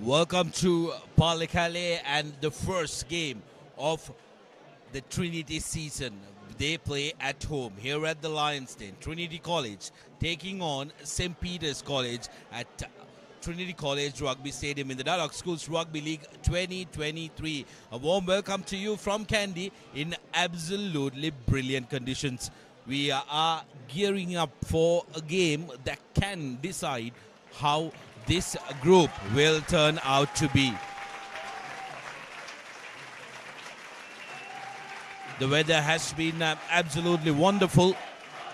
Welcome to Pallekele and the first game of the Trinity season. They play at home here at the Lions Den. Trinity College taking on St. Peter's College at Trinity College Rugby Stadium in the Dialog Schools Rugby League 2023. A warm welcome to you from Kandy in absolutely brilliant conditions. We are gearing up for a game that can decide how this group will turn out to be. The weather has been absolutely wonderful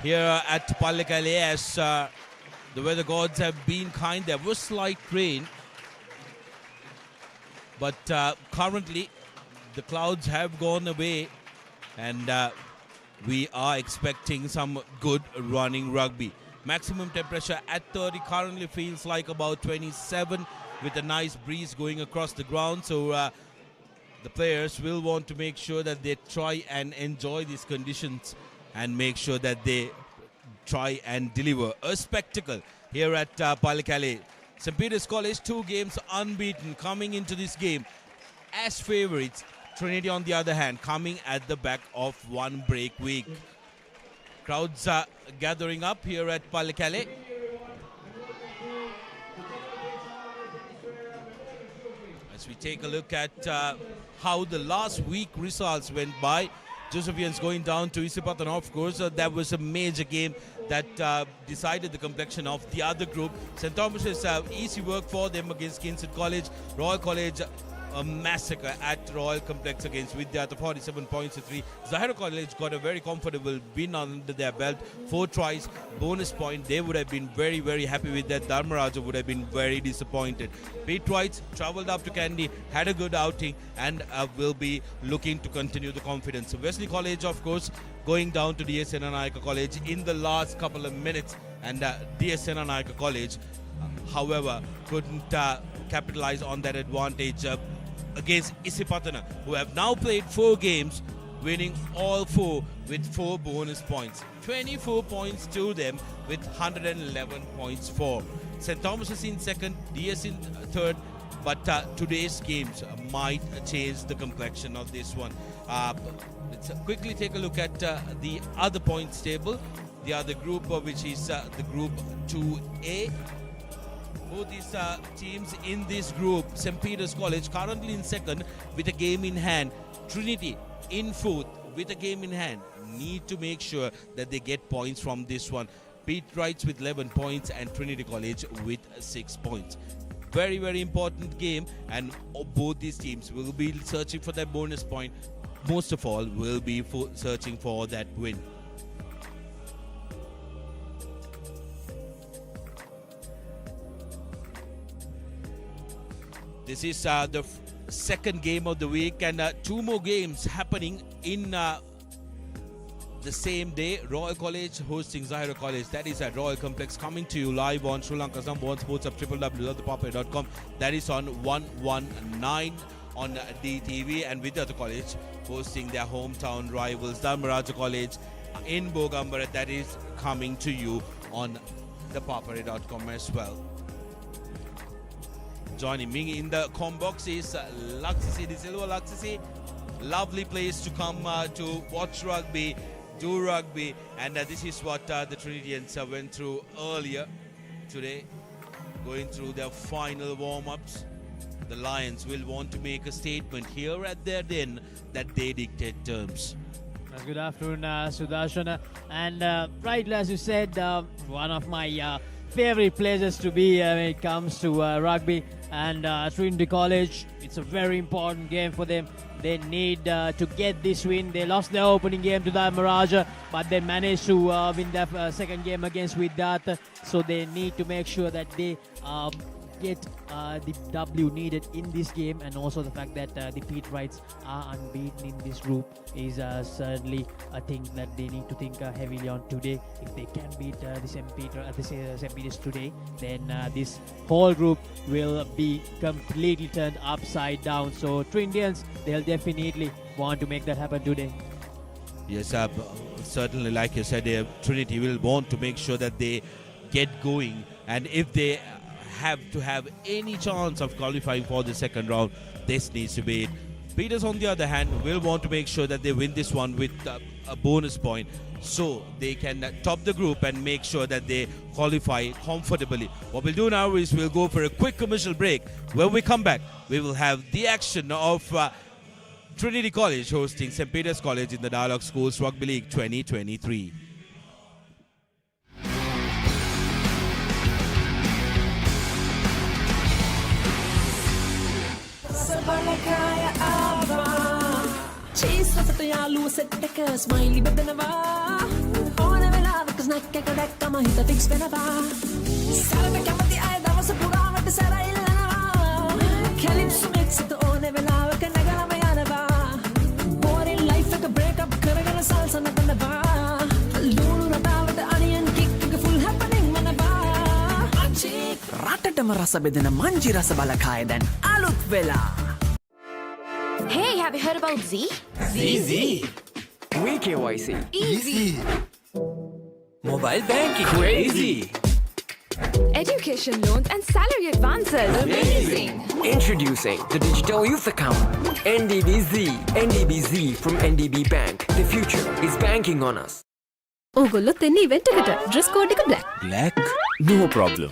here at Pallekele as the weather gods have been kind. There was slight rain, but currently the clouds have gone away and we are expecting some good running rugby. Maximum temperature at 30, currently feels like about 27 with a nice breeze going across the ground. So the players will want to make sure that they try and enjoy these conditions and make sure that they try and deliver a spectacle here at Pallekele. St. Peter's College, 2 games unbeaten coming into this game as favorites. Trinity, on the other hand, coming at the back of one break week. Crowds are gathering up here at Pallekele. As we take a look at how the last week results went by, Josephians going down to Isipatana, of course. That was a major game that decided the complexion of the other group. St. Thomas's easy work for them against Kingston College. Royal College, a massacre at Royal Complex against Vidyartha, 47 points to 3. Zahira College got a very comfortable win under their belt. 4 tries, bonus point. They would have been very, very happy with that. Dharmaraja would have been very disappointed. Pete Whites travelled up to Kandy, had a good outing, and will be looking to continue the confidence. Wesley College, of course, going down to DS Senanayaka College in the last couple of minutes, and DS Senanayaka College, however, couldn't capitalize on that advantage against Isipatana, who have now played 4 games, winning all 4 with 4 bonus points. 24 points to them with 111 points for. St. Thomas is in second, DS in third, but today's games might change the complexion of this one. Let's quickly take a look at the other points table, the other group, which is the Group 2A. Both these teams in this group, St. Peter's College currently in second with a game in hand. Trinity in fourth with a game in hand. Need to make sure that they get points from this one. Pete Wrights with 11 points and Trinity College with 6 points. Very, very important game, and both these teams will be searching for that bonus point. Most of all, will be searching for that win. This is the second game of the week, and 2 more games happening in the same day. Royal College hosting Zahira College. That is at Royal Complex, coming to you live on Sri Lanka's number 1 sports of www.papare.com. That is on 119 on DTV, and Vidyartha College hosting their hometown rivals Dharmaraja College in Bogambara. That is coming to you on the papare.com as well. Joining me in the com box is Laksisi De Silva. Laksisi, lovely place to come to watch rugby, do rugby, and this is what the Trinitians went through earlier today, going through their final warm-ups. The Lions will want to make a statement here at their den that they dictate terms. Good afternoon, Sudarshan. And right, as you said, one of my favorite places to be when it comes to rugby, and Trinity College, it's a very important game for them. They need to get this win. They lost their opening game to Dharmaraja, but they managed to win their second game against Vidyartha. So they need to make sure that they get the W needed in this game, and also the fact that the Pete Wrights are unbeaten in this group is certainly a thing that they need to think heavily on today. If they can beat the St. Peter's today, then this whole group will be completely turned upside down. So Trinitians, they'll definitely want to make that happen today. Yes, certainly, like you said, Trinity will want to make sure that they get going, and if they have to have any chance of qualifying for the second round, this needs to be it. Peters, on the other hand, will want to make sure that they win this one with a bonus point, so they can top the group and make sure that they qualify comfortably. What we'll do now is we'll go for a quick commercial break. When we come back, we will have the action of Trinity College hosting St. Peter's College in the Dialog Schools Rugby League 2023. Cheese at the yalu set a smiley bedanava. On a vela, because not Kakadaka, hit a big spenava. Sarah Kamati, I was a Pura at the Sarah Ilana. Calypso makes it on a vela, Kanagana Mayanava. Born in life like a breakup, Karagana salsa Natanava. Lulu about the onion kick, a full happening Manava. Ratatamarasa bedana Manji Rasabalakaya than Alut Vela. Hey, have you heard about Z? Easy. We KYC. Easy. Mobile banking. Crazy. Education loans and salary advances. Amazing. Introducing the Digital Youth Account. NDBZ. NDBZ from NDB Bank. The future is banking on us. ඕගොල්ලො තෙන්නේ event එකට dress code එක black. Black? No problem.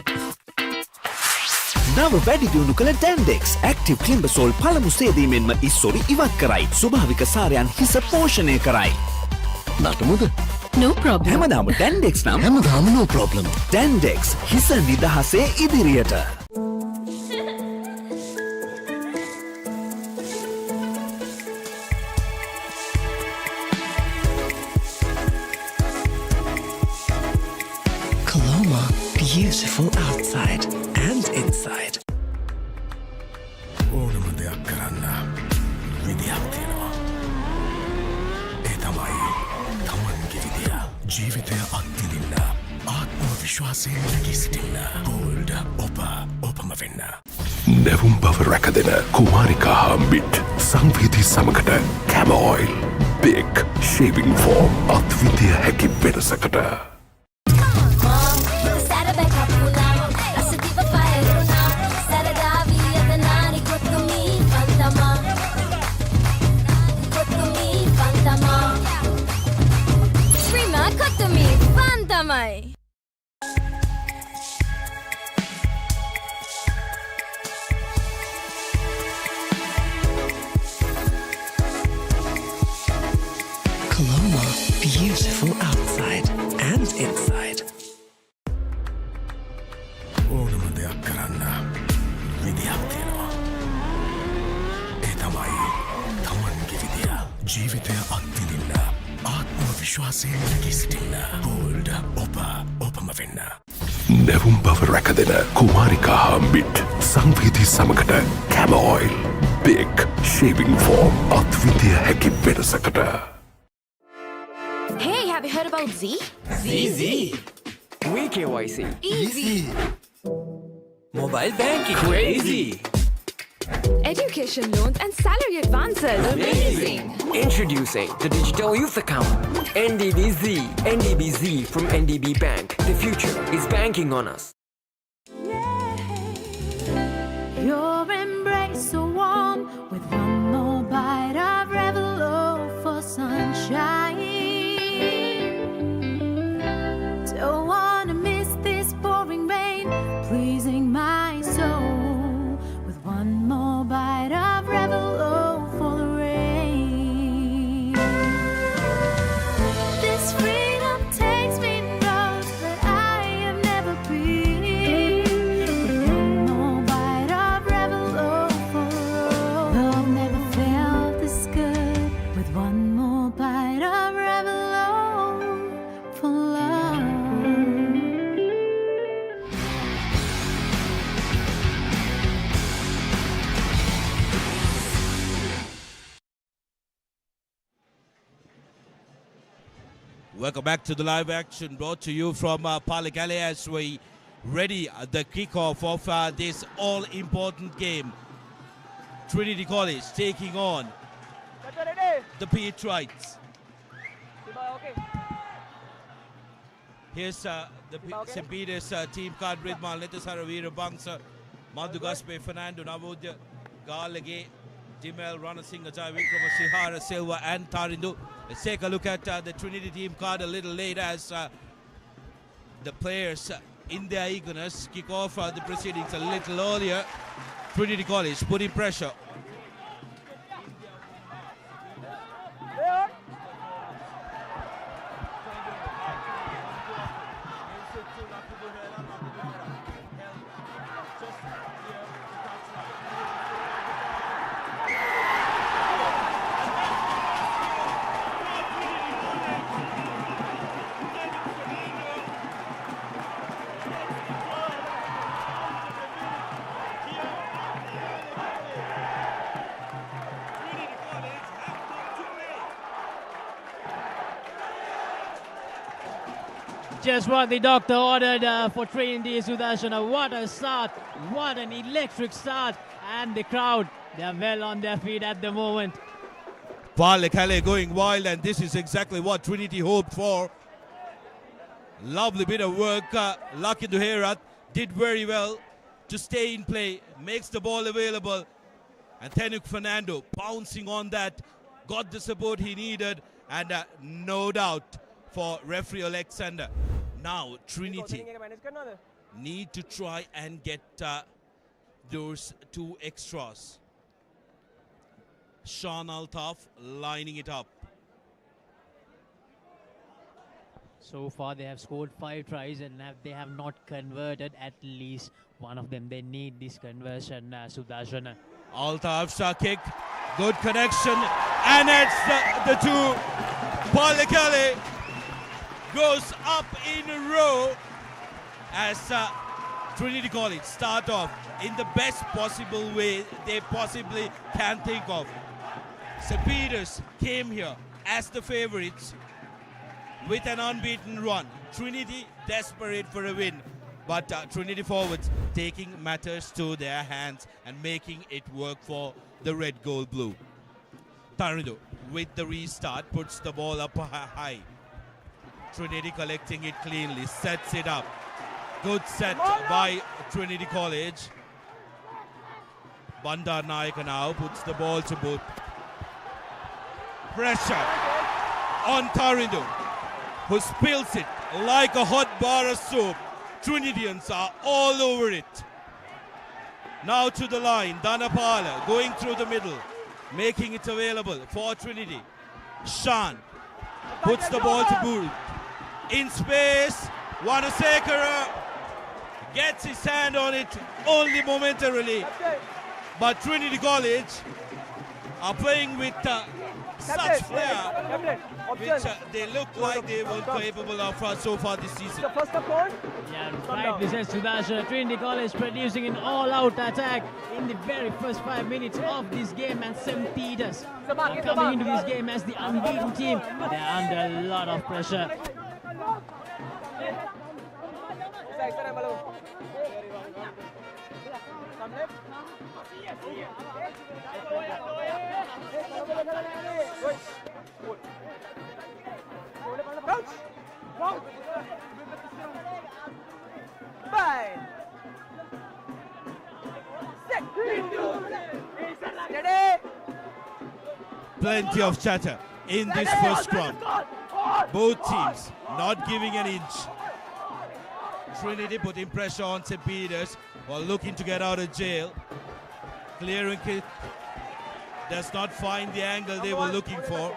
නව වැඩි දියුණු කළ Dandex Active Climbasol පළමු සේදීමෙන්ම ඉස්සොරි ඉවත් කරයි. ස්වභාවික සාරයන් හිස පෝෂණය කරයි. නටමුද? No problem. හැමදාම Dandex නම් හැමදාම no problem. Dandex හිස නිදහසේ ඉදිරියට. Coloma, beautiful outside and inside. ඕනම දෙයක් කරන්න විදියක් තියෙනවා. ඒ තමයි තමන්ගේ විදිය. ජීවිතය අත්විඳින්න ආත්ම විශ්වාසයෙන් නැගී සිටින්න. Gold ඔපම වෙන්න. නැවුම් බව රැකදෙන කුමාරිකා හම්බිට් සංවේදී සමකට Cam Oil Big Shaving Foam අත්විඳිය හැකි වෙනසකට. Coloma, beautiful outside and inside. ඕනම දෙයක් කරන්න විදියක් තියෙනවා. ඒ තමයි තමන්ගේ විදිය. ජීවිතය අත්විඳින්න ආත්ම විශ්වාසයෙන් නැගී සිටින්න. Gold ඔපම වෙන්න. නැවුම් බව රැකදෙන කුමාරිකා හම්බිට් සංවේදී සමකට Cam Oil Big Shaving Foam අත්විඳිය හැකි වෙනසකට. Hey, have you heard about Z? Easy. We KYC. Easy. Mobile banking. Crazy. Education loans and salary advances. Amazing. Introducing the Digital Youth Account. NDBZ. NDBZ from NDB Bank. The future is banking on us. Your embrace so warm with one more bite of Revelo for sunshine. Don't wanna miss this pouring rain, pleasing my soul with one more bite of Revelo for the rain. This freedom takes me roads that I have never been. With one more bite of Revelo for the road. Love never felt this good. With one more bite of Revelo for love. Welcome back to the live action brought to you from Pallekele as we ready the kickoff of this all-important game. Trinity College taking on the Petrites. Here's the St. Peter's team card Ridmal, Netasara Veera Bangsa, Mandugaspe, Fernando Navodya, Galage, Dimel, Ranasingh, Ajay Vikrama, Sihara, Silva, and Tarindu. Let's take a look at the Trinity team card a little later as the players in their eagerness kick off the proceedings a little earlier. Trinity College putting pressure. Just what the doctor ordered for Trinity Sudarshana. What a start. What an electric start. And the crowd, they are well on their feet at the moment. Pallekele going wild, and this is exactly what Trinity hoped for. Lovely bit of work. Lucky Duherat did very well to stay in play. Makes the ball available. And Tenuk Fernando pouncing on that. Got the support he needed. And no doubt for referee Alexander. Now Trinity need to try and get those 2 extras. Sean Altaf lining it up. So far they have scored 5 tries and they have not converted at least one of them. They need this conversion, Sudarshana. Altaf's kick, good connection, and it's the 2. Pallekele goes up in a row as Trinity College start off in the best possible way they possibly can think of. St. Peter's came here as the favorites with an unbeaten run. Trinity desperate for a win, but Trinity forwards taking matters to their hands and making it work for the red, gold, blue. Tarindu with the restart puts the ball up high. Trinity collecting it cleanly, sets it up. Good set by Trinity College. Bandar Naik now puts the ball to boot. Pressure on Tarindu, who spills it like a hot bar of soap. Trinitians are all over it. Now to the line, Dhanapala going through the middle, making it available for Trinity. Shan puts the ball to boot. In space, Wanasekara gets his hand on it only momentarily. But Trinity College are playing with such flair, which they look like they were capable of so far this season. Yeah, right. This is Sudarshana. Trinity College producing an all-out attack in the very first 5 minutes of this game, and St. Peter's are coming into this game as the unbeaten team. They're under a lot of pressure. Plenty of chatter in this first scrum. Both teams not giving an inch. Trinity putting pressure on St. Peter's while looking to get out of jail. Clearing kick does not find the angle they were looking for.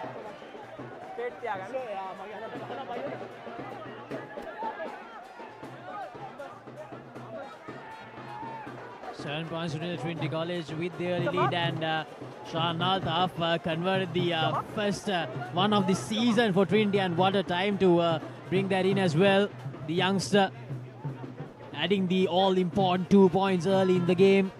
7 points to the Trinity College with the early lead, and Sean Altaf converted the first one of the season for Trinity, and what a time to bring that in as well. The youngster adding the all-important 2 points early in the game.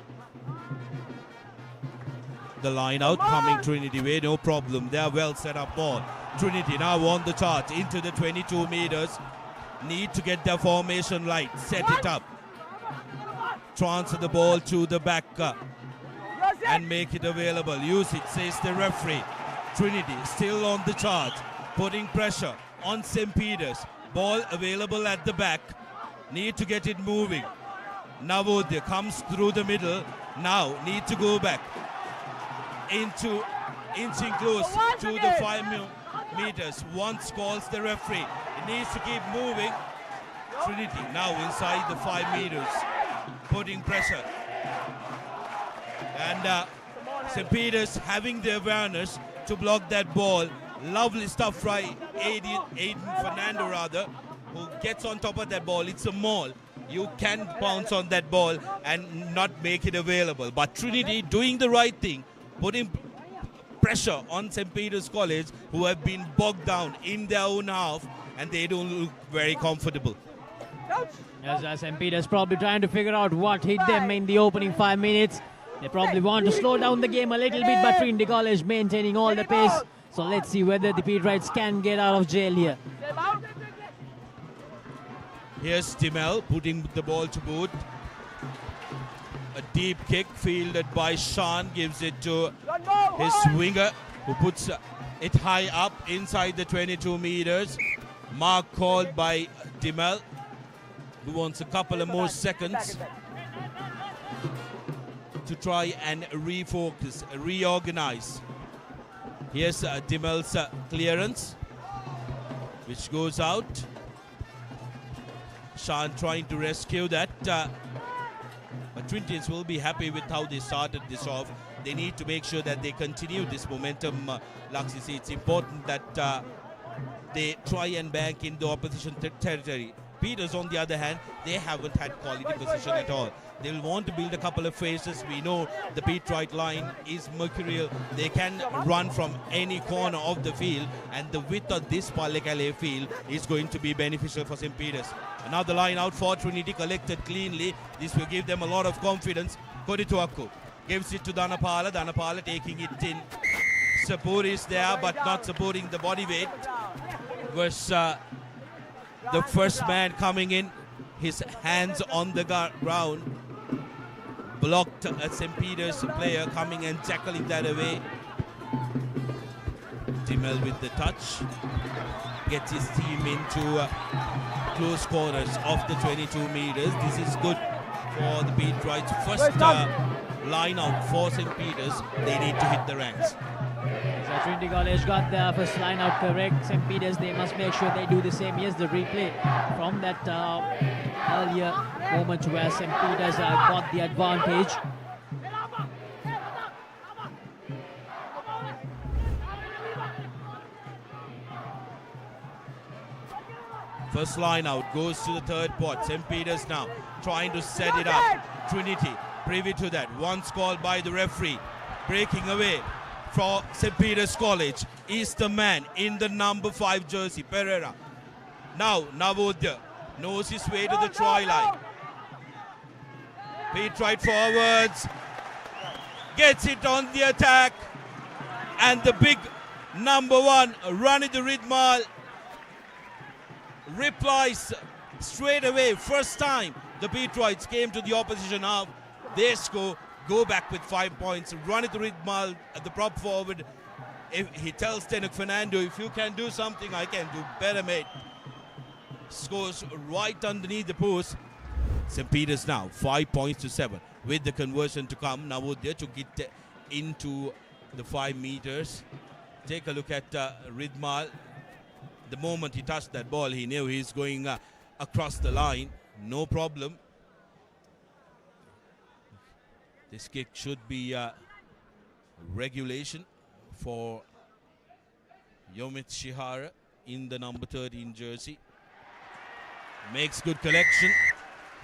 The line out coming Trinity way, no problem. They are well set up ball. Trinity now on the chart into the 22 meters. Need to get their formation right, set it up. Transfer the ball to the back and make it available. Use it, says the referee. Trinity still on the chart, putting pressure on St. Peter's. Ball available at the back. Need to get it moving. Navodya comes through the middle. Now need to go back. Inching close to the 5 meters. Once calls the referee. It needs to keep moving. Trinity now inside the 5 meters. Putting pressure. And St. Peter's having the awareness to block that ball. Lovely stuff by Aiden Fernando rather, who gets on top of that ball. It's a maul. You can pounce on that ball and not make it available. But Trinity doing the right thing, putting pressure on St. Peter's College, who have been bogged down in their own half, and they don't look very comfortable. Yes, St. Peter's probably trying to figure out what hit them in the opening 5 minutes. They probably want to slow down the game a little bit, but Trinity College maintaining all the pace. So let's see whether the Peterites can get out of jail here. Here's Timel putting the ball to boot. A deep kick fielded by Sean, gives it to his winger, who puts it high up inside the 22 meters. Mark called by Timel, who wants a couple of more seconds to try and refocus, reorganize. Here's Timel's clearance, which goes out. Sean trying to rescue that. But Trinityans will be happy with how they started this off. They need to make sure that they continue this momentum. Laxi, it's important that they try and bank in the opposition territory. Peters, on the other hand, they haven't had quality position at all. They'll want to build a couple of phases. We know the Peterite line is mercurial. They can run from any corner of the field, and the width of this Pallekele field is going to be beneficial for St. Peter's. Another line out for Trinity, collected cleanly. This will give them a lot of confidence. Kodituaku gives it to Dhanapala. Dhanapala taking it in. Support is there, but not supporting the body weight. Was the first man coming in, his hands on the ground, blocked a St. Peter's player coming and tackling that away. Timel with the touch, gets his team into close corners of the 22 meters. This is good for the Peterites. First line out for St. Peter's. They need to hit the ranks. So Trinity College got the first line out correct. St. Peter's, they must make sure they do the same. Yes, the replay from that earlier moment where St. Peter's got the advantage. First line out goes to the third pot. St. Peter's now trying to set it up. Trinity privy to that. Once called by the referee. Breaking away for St. Peter's College is the man in the number 5 jersey, Pereira. Now Navodya knows his way to the try line. Peterite forwards, gets it on the attack, and the big number 1, Ranit Ridmal, replies straight away. First time the Peterites came to the opposition half, they score. Go back with 5 points. Ranit Ridmal at the prop forward. If he tells Tenuk Fernando, if you can do something, I can do better, mate. Scores right underneath the post. St. Peter's now 5 points to 7 with the conversion to come. Navodya took it into the 5 meters. Take a look at Ridmal. The moment he touched that ball, he knew he's going across the line. No problem. This kick should be regulation for Yomit Shihara in the number 13 jersey. Makes good collection.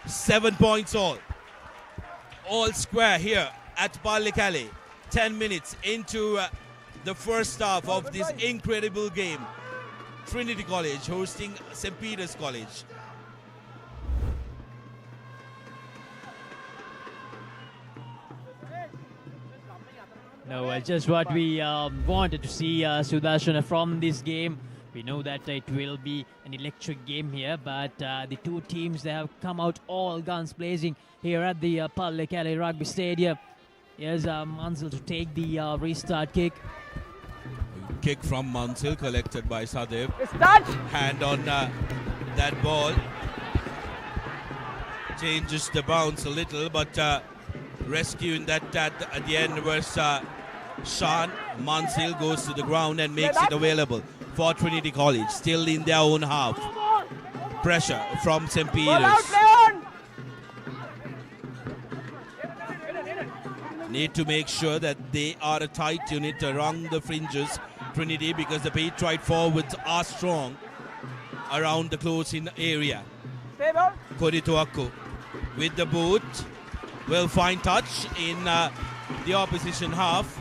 7 points all. All square here at Pallekele. 10 minutes into the first half of this incredible game. Trinity College hosting St. Peter's College. No, just what we wanted to see, Sudashana, from this game. We know that it will be an electric game here, but the two teams, they have come out all guns blazing here at the Pallekele Rugby Stadium. Here's Mansell to take the restart kick. Kick from Mansell collected by Sadev. Hand on That ball changes the bounce a little, but rescuing that at the end was Sean. Mansil goes to the ground and makes it available for Trinity College. Still in their own half. Pressure from St. Peter's. Need to make sure that they are a tight unit around the fringes, Trinity, because the Patriot forwards are strong around the close-in area. Koditoako with the boot will find touch in the opposition half.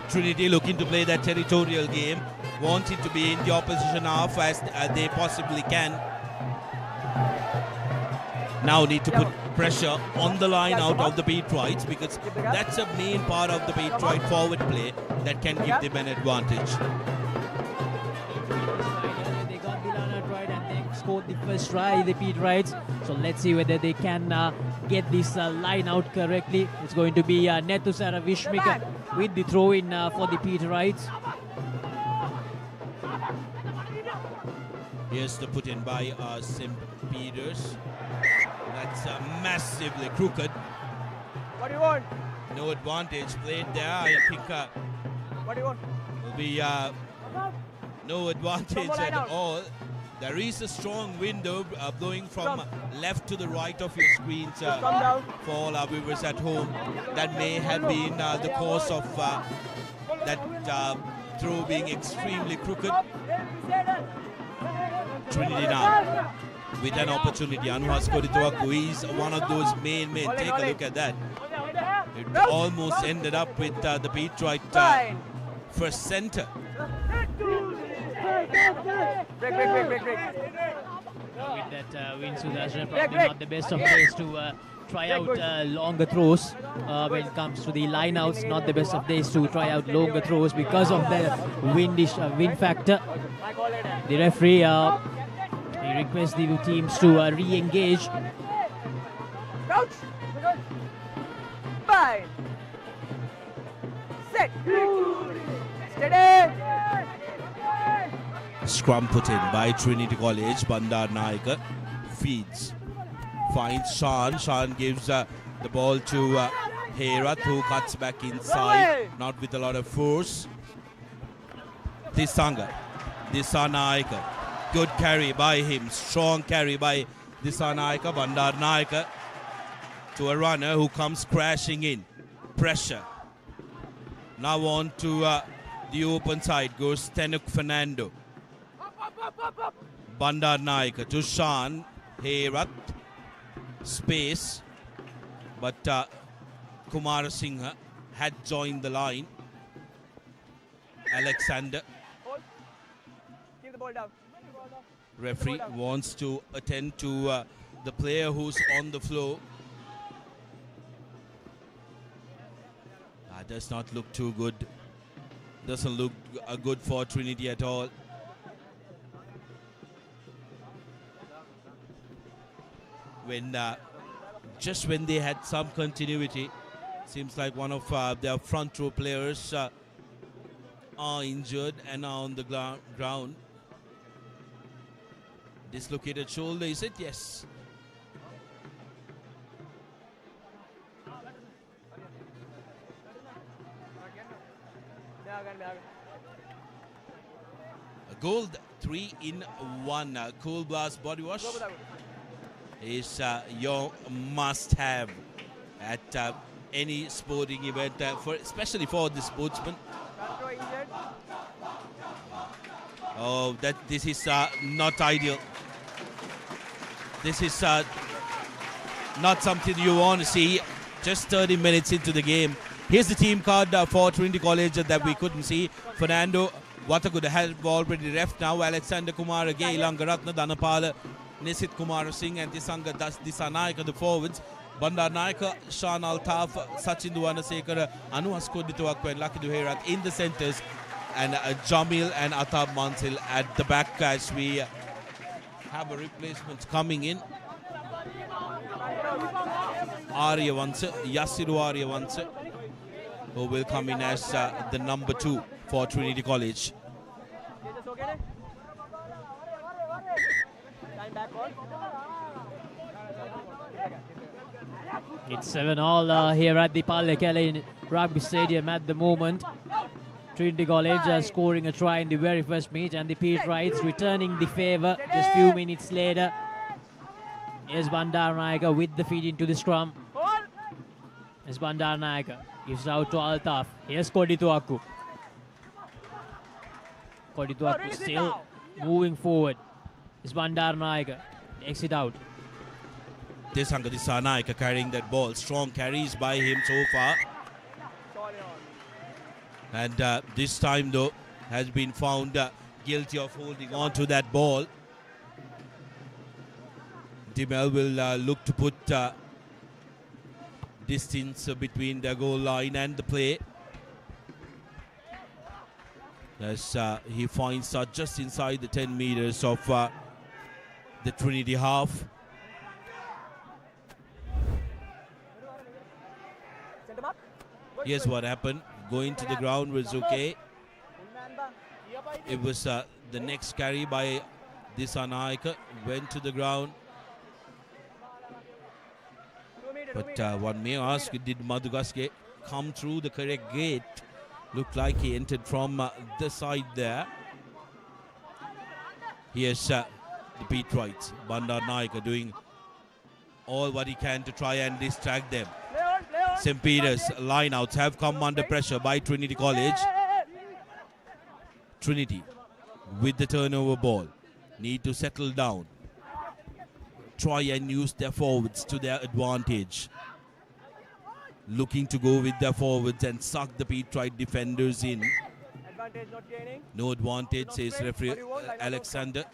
Trinity looking to play that territorial game, wanting to be in the opposition half as they possibly can. Now need to put pressure on the line out of the Patriots, because that's a main part of the Patriot forward play that can give them an advantage. They got the line out right and they scored the first try, the Patriots. So let's see whether they can get this line out correctly. It's going to be Netu Saravishmika with the throw in for the Patriots. Here's the put in by St. Peter's. That's massively crooked. What do you want? No advantage played there. I think What do you want? will be no advantage at all. There is a strong window blowing from left to the right of your screens for all our viewers at home. That may have been the cause of that throw being extremely crooked. Trinity now with an opportunity. Anuhas Koditoaku is one of those main men. Take a look at that. It almost ended up with the Patriot first center. Break. With that win, Sudarshan probably not the best of days to try out longer throws. When it comes to the lineouts, not the best of days to try out longer throws because of the wind factor. The referee he requests the teams to re-engage. Crouch. Fine. Set. Steady. Scrum put in by Trinity College. Bandar Naika feeds. Finds Sean. Sean gives the ball to Herat, who cuts back inside. Not with a lot of force. Disanga. Disanaika. Good carry by him. Strong carry by Disanaika. Bandar Naika to a runner who comes crashing in. Pressure. Now on to the open side goes Tenuk Fernando. Bandar Naika to Sean. Herat. Space. But Kumar Singha had joined the line. Alexander. Keep the ball down. Referee wants to attend to the player who's on the floor. Does not look too good. Doesn't look good for Trinity at all. When just when they had some continuity, seems like one of their front row players are injured and are on the ground. Dislocated shoulder, is it? Yes. A gold 3-in-1 Cool Blast body wash is your must-have at any sporting event, especially for the sportsman. Oh, this is not ideal. This is not something you want to see just 30 minutes into the game. Here's the team card for Trinity College that we couldn't see. Fernando Wataguda has already ref now. Alexander Kumar, Gay Langaratna, Danapala, Nisit Kumar Singh and Disanga Disanaika, the forwards. Bandar Naika, Sean Altaf, Sachin Duanasekara, Anu Haskoditoakwa and Lucky Duherat in the centers. And Jamil and Atab Mansil at the back as we have a replacement coming in. Arya Vansa, Yasiru Arya Vansa, who will come in as the number 2 for Trinity College. It's 7-all here at the Pallekele in Rugby Stadium at the moment. Trinity College scoring a try in the very first meet, and the Pete Wrights returning the favour just few minutes later. Here's Bandaranaike with the feed into the scrum. Here's Bandaranaike, gives out to Altaf. Here's Kodituaku. Kodituaku still moving forward. Here's Bandaranaike, takes it out. Desanka Disanaika carrying that ball. Strong carries by him so far. And this time though has been found guilty of holding on to that ball. Dimel will look to put distance between the goal line and the play. As he finds just inside the 10 meters of the Trinity half. Here's what happened. Going to the ground was okay. It was the next carry by Disanaika. Went to the ground. But one may ask, did Madugaske come through the correct gate? Looked like he entered from the side there. Here's the Pete Wrights. Bandaranaike doing all what he can to try and distract them. St. Peter's lineouts have come under pressure by Trinity College. Trinity with the turnover ball. Need to settle down. Try and use their forwards to their advantage. Looking to go with their forwards and suck the Pete Wright defenders in. Advantage not gaining. No advantage, says referee Alexander.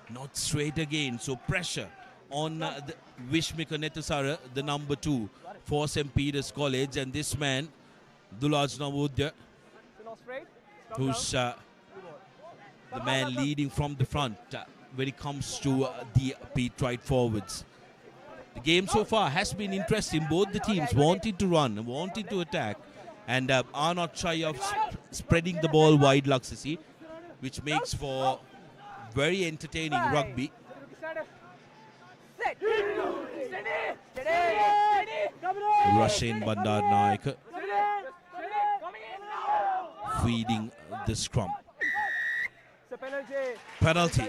Not straight again, so pressure on the Vishmika Netusara, the number 2 for St. Peter's College, and this man, Dulaj Navodya, who's the man leading from the front when it comes to the Pete Wright forwards. The game so far has been interesting. Both the teams wanted to run, wanted to attack, and are not shy of spreading the ball wide, Laksasi, which makes for very entertaining rugby. Russian Bandaranaike feeding the scrum. Penalty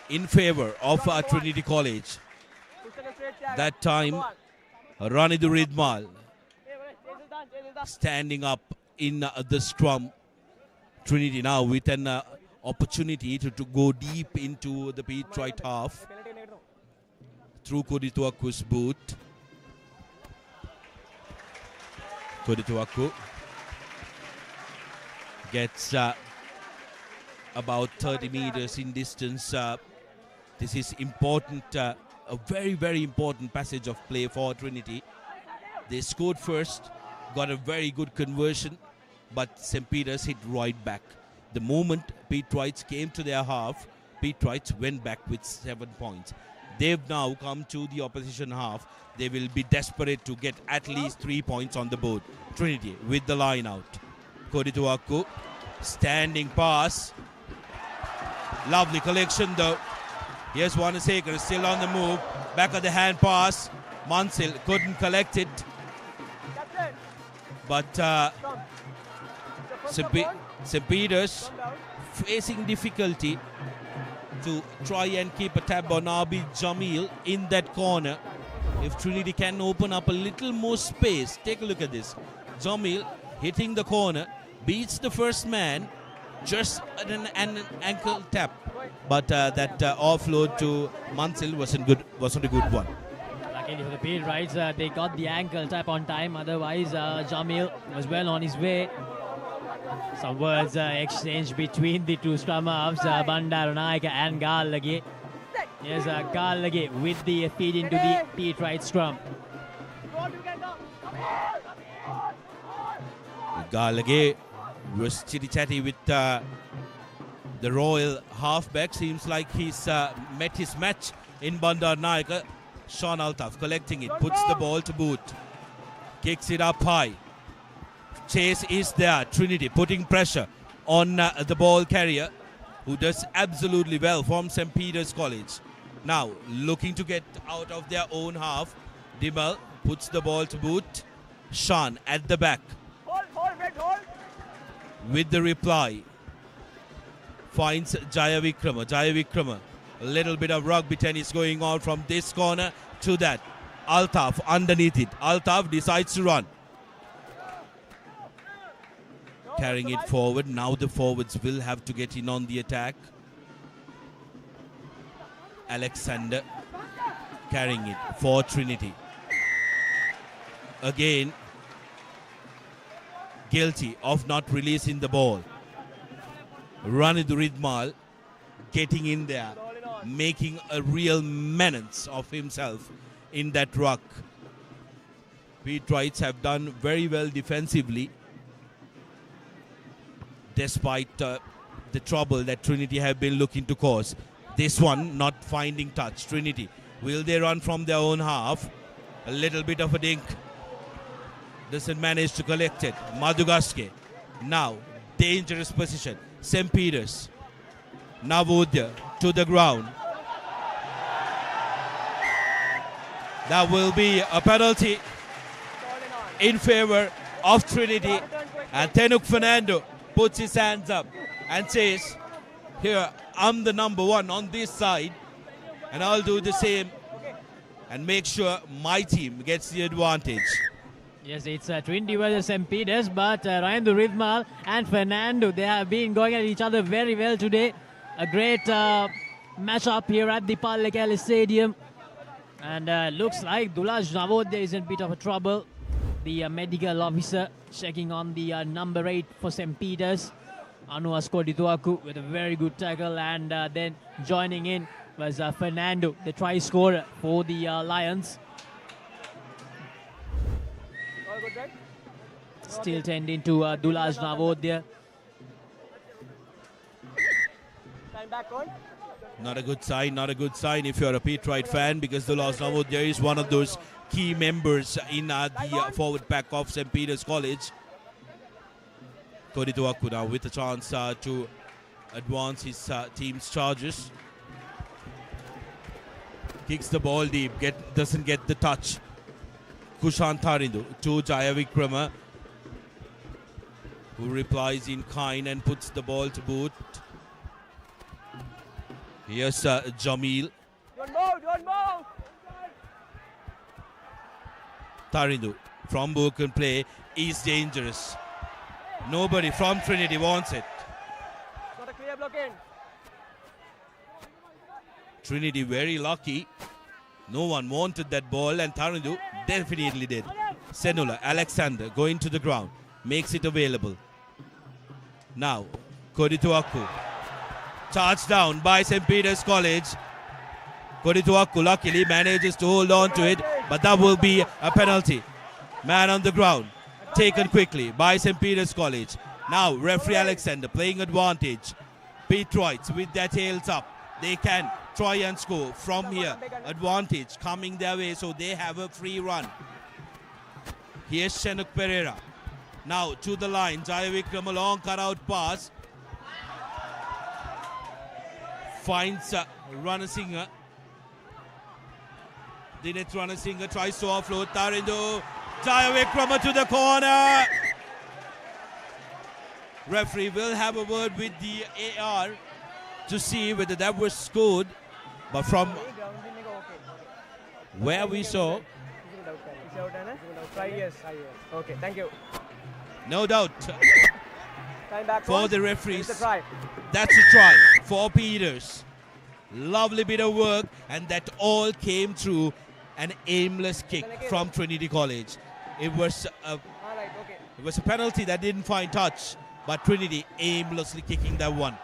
in favor of Trinity College. That time, Ranidu Ridmal standing up in the scrum. Trinity now with an opportunity to go deep into the Pete Wright half through Kodituaku's boot. Kodituaku gets about 30 meters in distance. This is important, a very, very important passage of play for Trinity. They scored first, got a very good conversion, but St. Peter's hit right back. The moment Pete Wrights came to their half, Pete Wrights went back with 7 points. They've now come to the opposition half. They will be desperate to get at least 3 points on the board. Trinity with the line out. Kodituaku, standing pass. Lovely collection though. Here's Wanasekar still on the move. Back of the hand pass. Mansil couldn't collect it. But St. Peter's facing difficulty to try and keep a tab on Abi Jamil in that corner. If Trinity can open up a little more space, take a look at this. Jamil hitting the corner, beats the first man, just an ankle tap. But that offload to Mansil wasn't a good one. Luckily for the Pete Wrights, they got the ankle tap on time. Otherwise, Jamil was well on his way. Some words exchanged between the two scrum halves, Bandaranaike and Gallage. Here's Gallage with the feed into the Pete Wright scrum. Gallage was chitty-chatty with the Royal halfback. Seems like he's met his match in Bandaranaike. Sean Altaf collecting it, puts the ball to boot, kicks it up high. Chase is there. Trinity putting pressure on the ball carrier, who does absolutely well from St. Peter's College. Now looking to get out of their own half. Dimal puts the ball to boot. Shan at the back with the reply. Finds Jaya Vikrama. Jaya Vikrama. A little bit of rugby tennis going on from this corner to that. Altaf underneath it. Altaf decides to run. Carrying it forward. Now the forwards will have to get in on the attack. Alexander carrying it for Trinity. Again, guilty of not releasing the ball. Ranid Ridmal getting in there, making a real menace of himself in that ruck. Petrites have done very well defensively, despite the trouble that Trinity have been looking to cause. This one not finding touch. Trinity, will they run from their own half? A little bit of a dink. Doesn't manage to collect it. Madugaske. Now, dangerous position. St. Peter's. Navodya to the ground. That will be a penalty in favor of Trinity. And Tenuk Fernando puts his hands up and says, here, I'm the number one on this side, and I'll do the same and make sure my team gets the advantage. Yes, it's Trinity versus St. Peter's, but Ryan Ridmal and Fernando, they have been going at each other very well today. A great match-up here at the Pallekele Stadium. And looks like Dulaj Navodya is in a bit of a trouble. The medical officer checking on the number 8 for St. Peter's. Anuas Kodituaku with a very good tackle, and then joining in was Fernando, the try scorer for the Lions. Still tending to Dulaj Navodya. Not a good sign, not a good sign if you're a Petrite fan, because Dulaj Navodya is one of those key members in the forward pack of St. Peter's College. Kodituaku now with a chance to advance his team's charges. Kicks the ball deep, doesn't get the touch. Kushan Tharindu to Jaya Vikrama, who replies in kind and puts the ball to boot. Here's Jamil. Don't move! Tharindu from broken play is dangerous. Nobody from Trinity wants it. Got a clear block in. Trinity very lucky. No one wanted that ball, and Tharindu definitely did. Senula, Alexander going to the ground, makes it available. Now, Kodituaku. Charged down by St. Peter's College. Kodituaku luckily manages to hold on to it, but that will be a penalty. Man on the ground, taken quickly by St. Peter's College. Now, referee Alexander playing advantage. Petrites with their tails up. They can try and score from here. Advantage coming their way, so they have a free run. Here's Shenuk Pereira. Now to the line. Jaya Vikram, a long cut-out pass. Finds Ranasinghe. Dinit Ranasinghe tries to offload Tharindu. Jaya Vikrama to the corner. Referee will have a word with the AR to see whether that was scored. But from where we saw, Yes. Okay, thank you. no doubt Time back for on. the referees, It's a try. that's a try for Peters. Lovely bit of work, and that all came through an aimless kick from Trinity College. It was Alright, okay. a penalty that didn't find touch, but Trinity aimlessly kicking that one.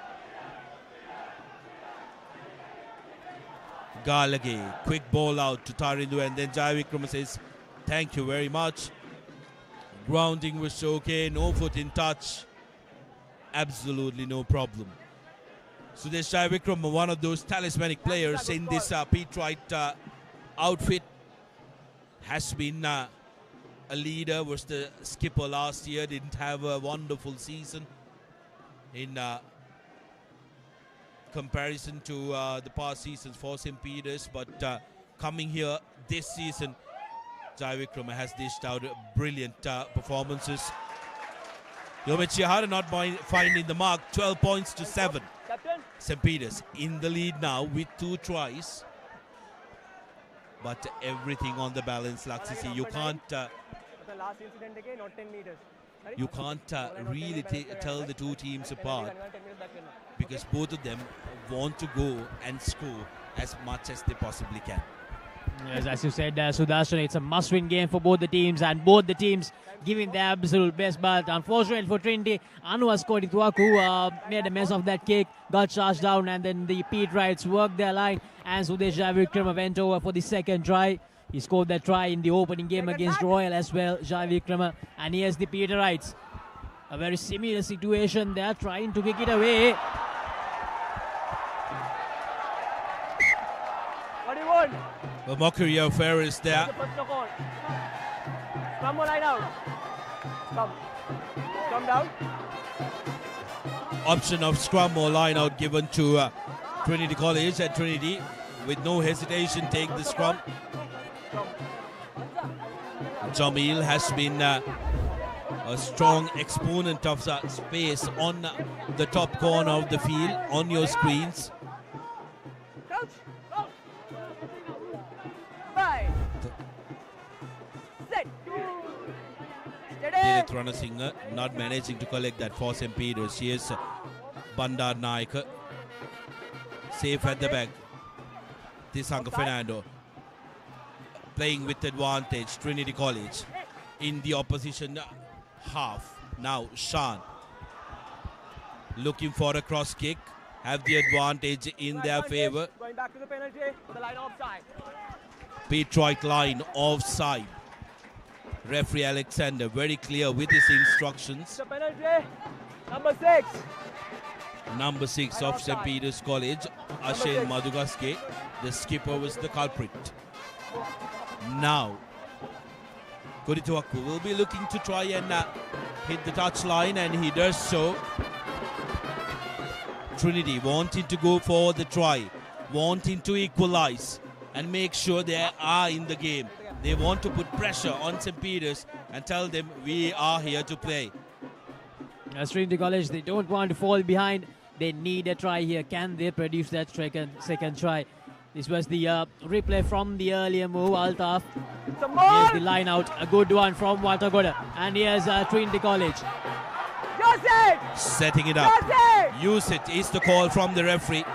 Galage, quick ball out to Tharindu, and then Jaya Vikrama says, thank you very much. Grounding was okay, no foot in touch. Absolutely no problem. So there's Jaya Vikrama, one of those talismanic players in this Petrite outfit. Has been a leader, was the skipper last year, didn't have a wonderful season in comparison to the past seasons for St. Peter's, but coming here this season, Jai Vikrama has dished out brilliant performances. Yomechihara not finding the mark, 12 points to 7. Captain. St. Peter's in the lead now with 2 tries. But everything on the balance, Laksisi. You can't The last incident again, not 10 meters. Sorry? you can't really tell the two teams apart, because both of them want to go and score as much as they possibly can. Yes, as you said, Sudarshan, it's a must-win game for both the teams, and both the teams giving their absolute best. But unfortunately for Trinity, Anwar Kodituaku made a mess of that kick, got charged down, and then the Pete Wrights worked their line, and Sudesh Javikrama went over for the second try. He scored that try in the opening game against Royal as well, Javikrama. And here's the Peter Wrights. A very similar situation. They're trying to kick it away. What do you want? A mockery affair is there. The first call. Scrum or line out? Scrum. Scrum down. Option of scrum or line out given to Trinity College, and Trinity with no hesitation take the scrum. Jamil has been a strong exponent of space on the top corner of the field on your screens. Crouch. 5. Set. Steady. Dilith Ranasinghe not managing to collect that for St. Peter's. Here's Bandar Naik, safe at the back. Tisanka Fernando playing with advantage. Trinity College in the opposition half. Now Shan looking for a cross kick, have the advantage in their favor. Going back to the penalty. The line offside. Detroit line offside. Referee Alexander very clear with his instructions. The penalty. Number 6. Number 6 of St. Peter's College, Ashen 6. Madugaske, the skipper, was the culprit. Now, Kodituaku will be looking to try and hit the touchline, and he does so. Trinity wanting to go for the try, wanting to equalize and make sure they are in the game. They want to put pressure on St. Peter's and tell them we are here to play. As Trinity College, they don't want to fall behind. They need a try here. Can they produce that second try? This was the replay from the earlier move. Altaf. Here's the line out. A good one from Watagoda. And here's Trinity College. Use it. Setting it up. Use it. Use it is the call from the referee.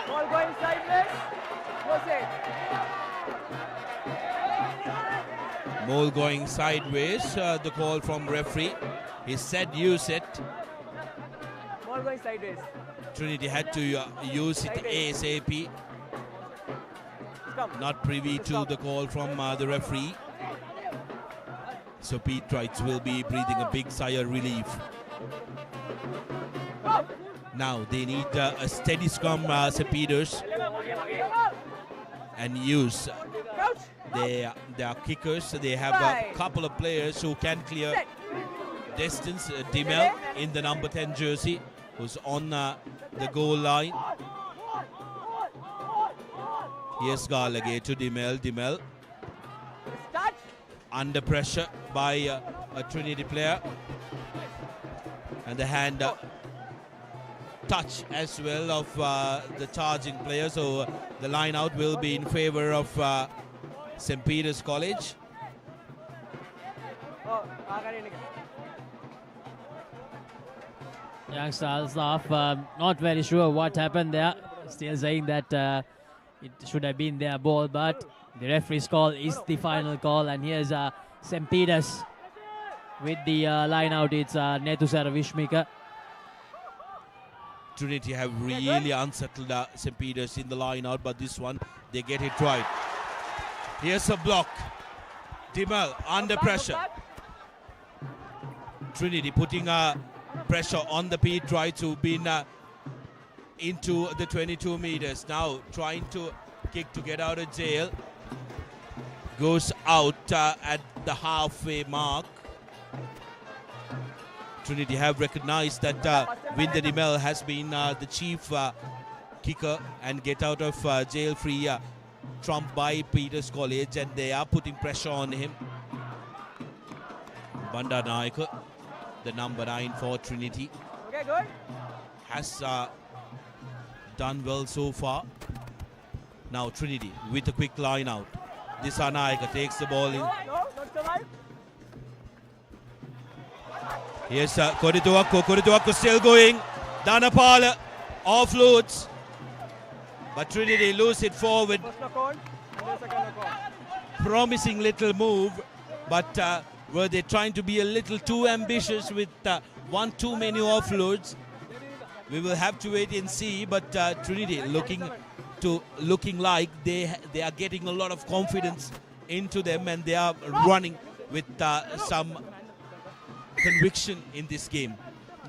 Ball going sideways. Use it. Mole going sideways. The call from referee. He said use it. Ball going sideways. Trinity had to use it ASAP. Scrum. Not privy to the call from the referee. So Pete Wrights will be breathing a big sigh of relief. Now they need a steady scrum, St. Peter's, and use their kickers. They have a couple of players who can clear distance. Dimel in the number 10 jersey, who's on the goal line. Here's Galage to Dimel. Dimel under pressure by a Trinity player, and the hand touch as well of the charging player. So the line out will be in favor of St. Peter's College. Youngsters off, not very sure what happened there. Still saying that it should have been their ball, but the referee's call is the final call. And here's St. Peter's with the line out. It's Netusara Vishmika. Trinity have really unsettled St. Peter's in the line out, but this one they get it right. Here's a block. Dimel under pressure. Trinity putting pressure on the Pete Wrights, who've been into the 22 meters. Now trying to kick to get out of jail. Goes out at the halfway mark. Trinity have recognized that Winder Dimel has been the chief kicker and get out of jail free trump by Peters College, and they are putting pressure on him. Bandaranaike, the number 9 for Trinity, Okay, good. has done well so far. Now Trinity with a quick line out. Disanaika takes the ball in. No, not survive. Here's Kodituakko. Kodituakko still going. Dhanapala offloads. But Trinity lose it forward. First knock on, and then second knock on. Promising little move. But were they trying to be a little too ambitious with one too many offloads? We will have to wait and see. But Trinity looking like they are getting a lot of confidence into them, and they are running with some conviction in this game.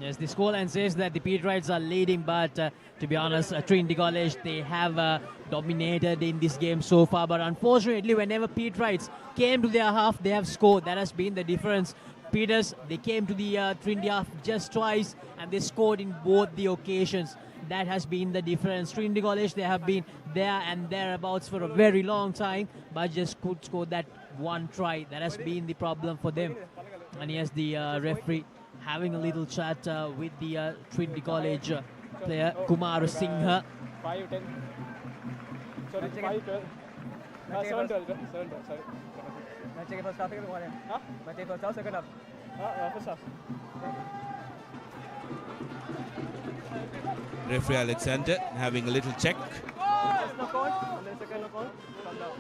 Yes, the scoreline says that the Peterites are leading, but to be honest, Trinity College, they have dominated in this game so far. But unfortunately, whenever Peterites came to their half, they have scored. That has been the difference. Peters, they came to the Trinity half just twice, and they scored in both the occasions. That has been the difference. Trinity College, they have been there and thereabouts for a very long time, but just could score that one try. That has been the problem for them. And yes, the referee having a little chat with the Trinity College player, Kumar Singha. 5-10. Sorry, 5-12. 7-12. 7-12. Sorry. Let's check first half. Huh? Let's check first half, second half. First half. Referee Alexander having a little check First knock on, and then second knock on. Come down.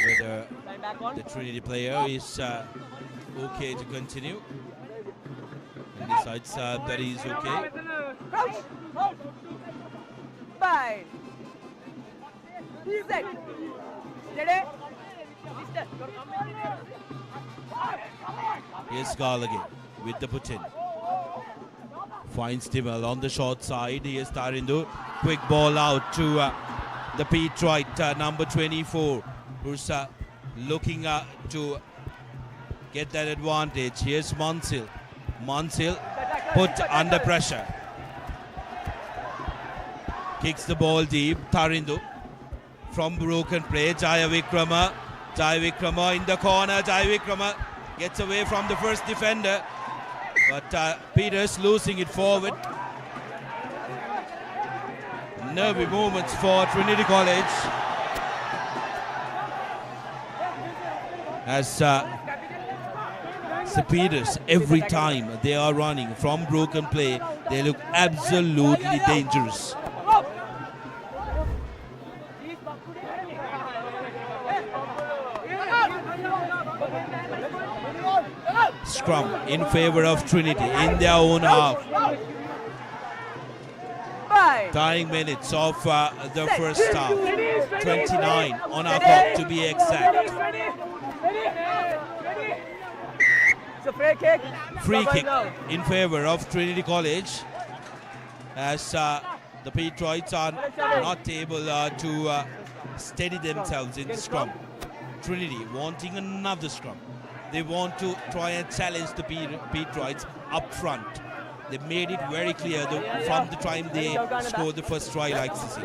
whether Line back on. the Trinity player is okay to continue. And decides that he is okay. Crouch. Bind. Set. Steady. Distance. Here's Gallagher with the put in. Finds Timmel on the short side. Here's Tarindu. Quick ball out to the Peterite, number 24, who's looking to get that advantage. Here's Monsil. Monsil put under pressure. Kicks the ball deep. Tarindu from broken play. Jaya Vikrama. Jaya Vikrama in the corner. Jaya Vikrama gets away from the first defender. But Peters losing it forward. Nervy moments for Trinity College. As the Peters, every time they are running from broken play, they look absolutely dangerous. Scrum in favor of Trinity in their own half. Dying minutes of the first half. 29 on our clock to be exact. It's a free kick. Free kick in favor of Trinity College, as the Peterites are not able to steady themselves in the scrum. Trinity wanting another scrum. They want to try and challenge the Peterites up front. They made it very clear from the time they scored the first try, like Sisi.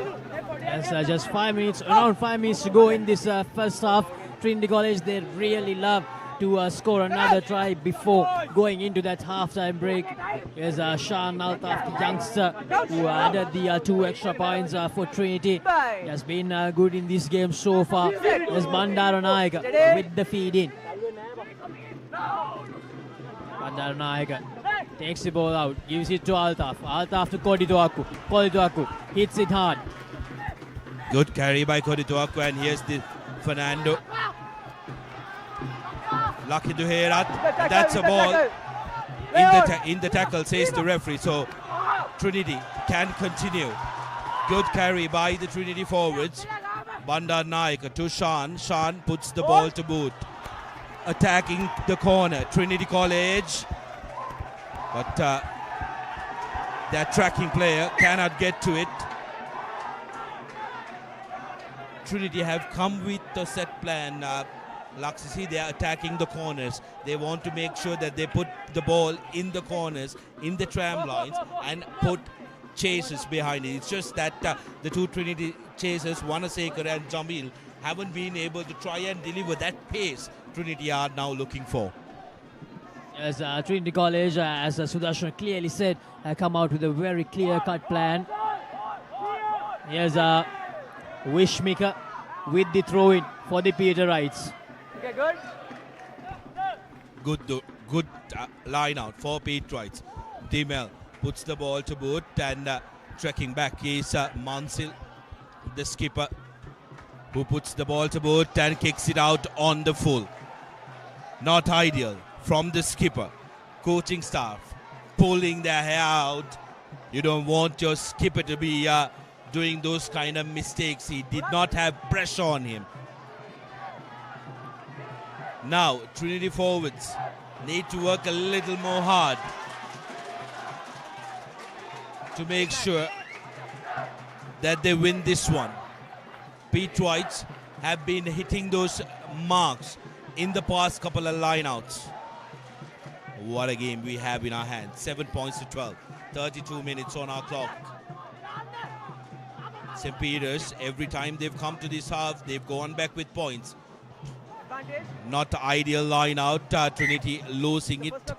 Yes, just 5 minutes, around 5 minutes to go in this first half. Trinity College, they really love to score another try before going into that halftime break. Here's Sean Altaf, the youngster, who added the 2 extra points for Trinity. He has been good in this game so far. There's Bandaranaike with the feed in. Bandaranaike takes the ball out, gives it to Altaf. Altaf to Kodituakku. Kodituakku hits it hard. Good carry by Kodituakku, and here's the Fernando. Lucky to hear that. That's a ball in the tackle, says the referee. So Trinity can continue. Good carry by the Trinity forwards. Bandaranaike to Shan. Shan puts the ball to boot. Attacking the corner, Trinity College. But their tracking player cannot get to it. Trinity have come with the set plan. Laxisi, they are attacking the corners. They want to make sure that they put the ball in the corners, in the tram lines, and put chasers behind it. It's just that the two Trinity chasers, Wanasekar and Jamil, haven't been able to try and deliver that pace Trinity are now looking for. As Trinity College, as Sudarshan clearly said, come out with a very clear-cut plan. Here's Wishmika with the throw-in for the Peterites. Okay, good. Good line out for Peterites. Dimel puts the ball to boot and trekking back is Mansil, the skipper, who puts the ball to boot and kicks it out on the full. Not ideal from the skipper. Coaching staff pulling their hair out. You don't want your skipper to be doing those kind of mistakes. He did not have pressure on him. Now Trinity forwards need to work a little more hard to make sure that they win this one. Peterites have been hitting those marks in the past couple of lineouts. What a game we have in our hands. 7 points to 12. 32 minutes on our clock. St. Peter's, every time they've come to this half, they've gone back with points. Not ideal line out. Trinity losing it.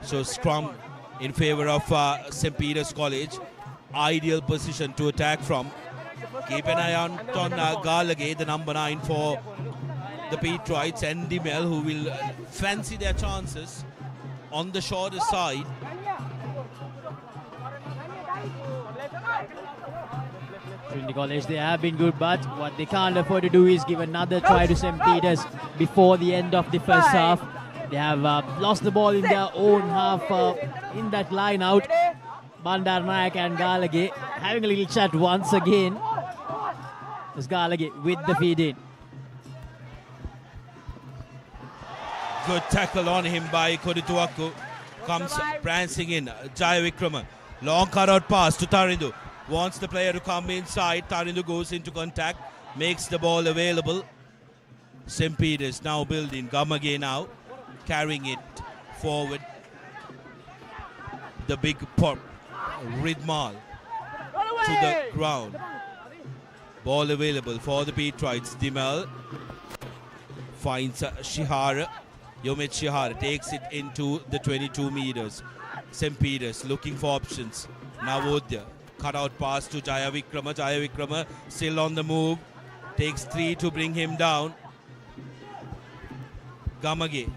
So scrum in favor of St. Peter's College. Ideal position to attack from. Keep an eye on Galage, the number 9 for the Peterites, and Dimel, who will fancy their chances on the shorter side. Trinity College, they have been good, but what they can't afford to do is give another try to St. Peter's before the end of the first half. They have lost the ball in their own half in that line out. Bandar Nayak and Galage having a little chat once again. It's Galage with the feed in. Good tackle on him by Kodituaku. Comes prancing in. Jaya Vikrama. Long cut-out pass to Tarindu. Wants the player to come inside. Tarindu goes into contact. Makes the ball available. St. Peter's now building. Gamage now carrying it forward. The big pop. Ridmal to the ground. Ball available for the Peterites. Dimel finds Shihara. Yomit Shihara takes it into the 22 meters. St. Peter's looking for options. Navodya. Cut out pass to Jaya Vikrama. Jaya Vikrama still on the move. Takes 3 to bring him down. Gamage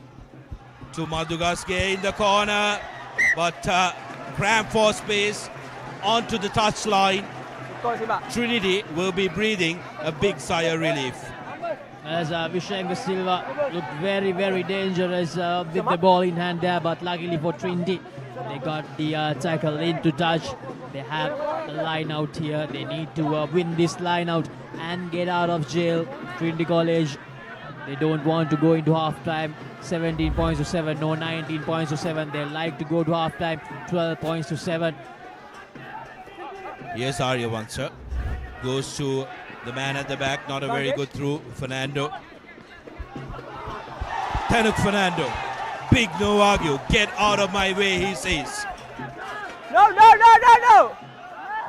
to Madugaske in the corner. But cramp for space onto the touchline. Trinity will be breathing a big sigh of relief. As Vishenga Silva looked very, very dangerous with the ball in hand there, but luckily for Trinity, they got the tackle into touch. They have the line out here. They need to win this line out and get out of jail. Trinity College, they don't want to go into half time 17 points to 7, no 19 points to 7. They like to go to half time 12 points to 7. Yes, Aryavansa goes to the man at the back. Not a very good through. Fernando. Tanuk Fernando. Big no argue. Get out of my way, he says. No.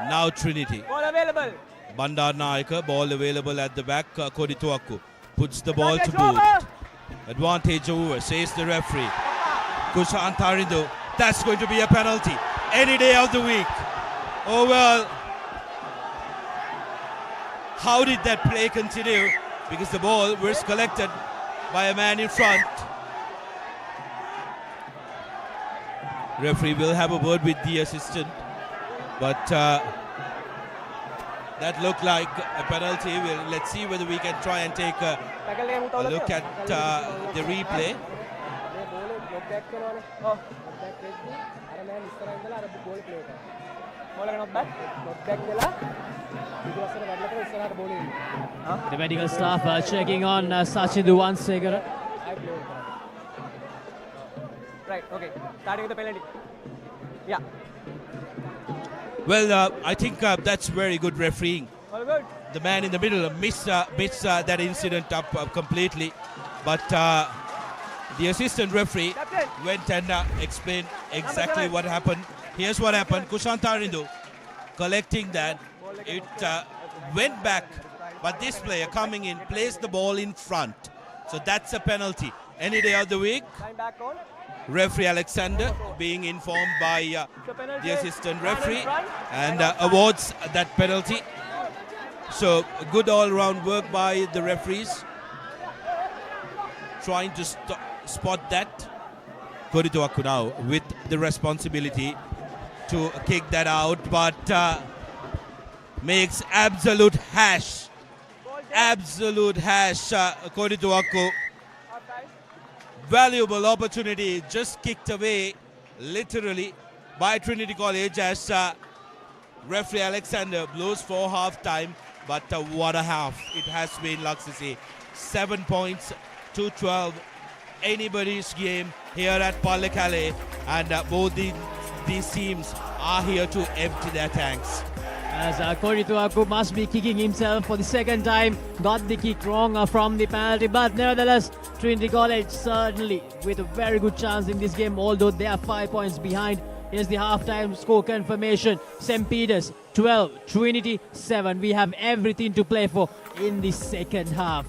Now Trinity. Ball available. Bandar Naika. Ball available at the back. Kodituaku puts the ball to boot. Advantage over, says the referee. Kushan Tarindu. That's going to be a penalty any day of the week. Oh well. How did that play continue? Because the ball was collected by a man in front. Referee will have a word with the assistant, but that looked like a penalty. Let's see whether we can try and take a look at the replay. The medical staff are checking on Sachindu once again. Right, okay. Starting with the penalty. Yeah. Well, I think that's very good refereeing. All good. The man in the middle missed that incident up completely, but the assistant referee went and explained exactly what happened. Here's what happened. Kushan Tarindu collecting that. It went back, but this player coming in placed the ball in front. So that's a penalty. any day of the week. Line back on. Referee Alexander being informed by So penalty. the assistant Man in referee front. and awards that penalty. So good all-round work by the referees, trying to spot that. Korituaku now with the responsibility to kick that out, but makes absolute hash. Korituaku. Valuable opportunity just kicked away literally by Trinity College as referee Alexander blows for half time. But what a half it has been, Laksisi. 7 points to 12. Anybody's game here at Pallekele, and both these teams are here to empty their tanks. As Korituaku must be kicking himself for the second time. Got the kick wrong from the penalty, but nevertheless, Trinity College certainly with a very good chance in this game, although they are 5 points behind. Here's the halftime score confirmation. St. Peter's 12, Trinity 7. We have everything to play for in the second half.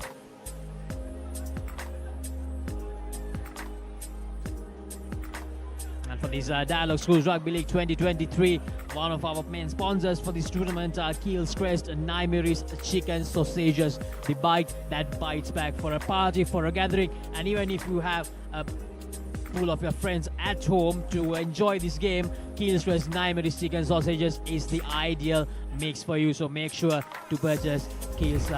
And for this Dialog Schools Rugby League 2023, one of our main sponsors for this tournament are Keel's Crest and Naimiri's Chicken Sausages. The bite that bites back, for a party, for a gathering, and even if you have a full of your friends at home to enjoy this game, Keel's Crest Naimiri's Chicken Sausages is the ideal mix for you. So make sure to purchase Keel's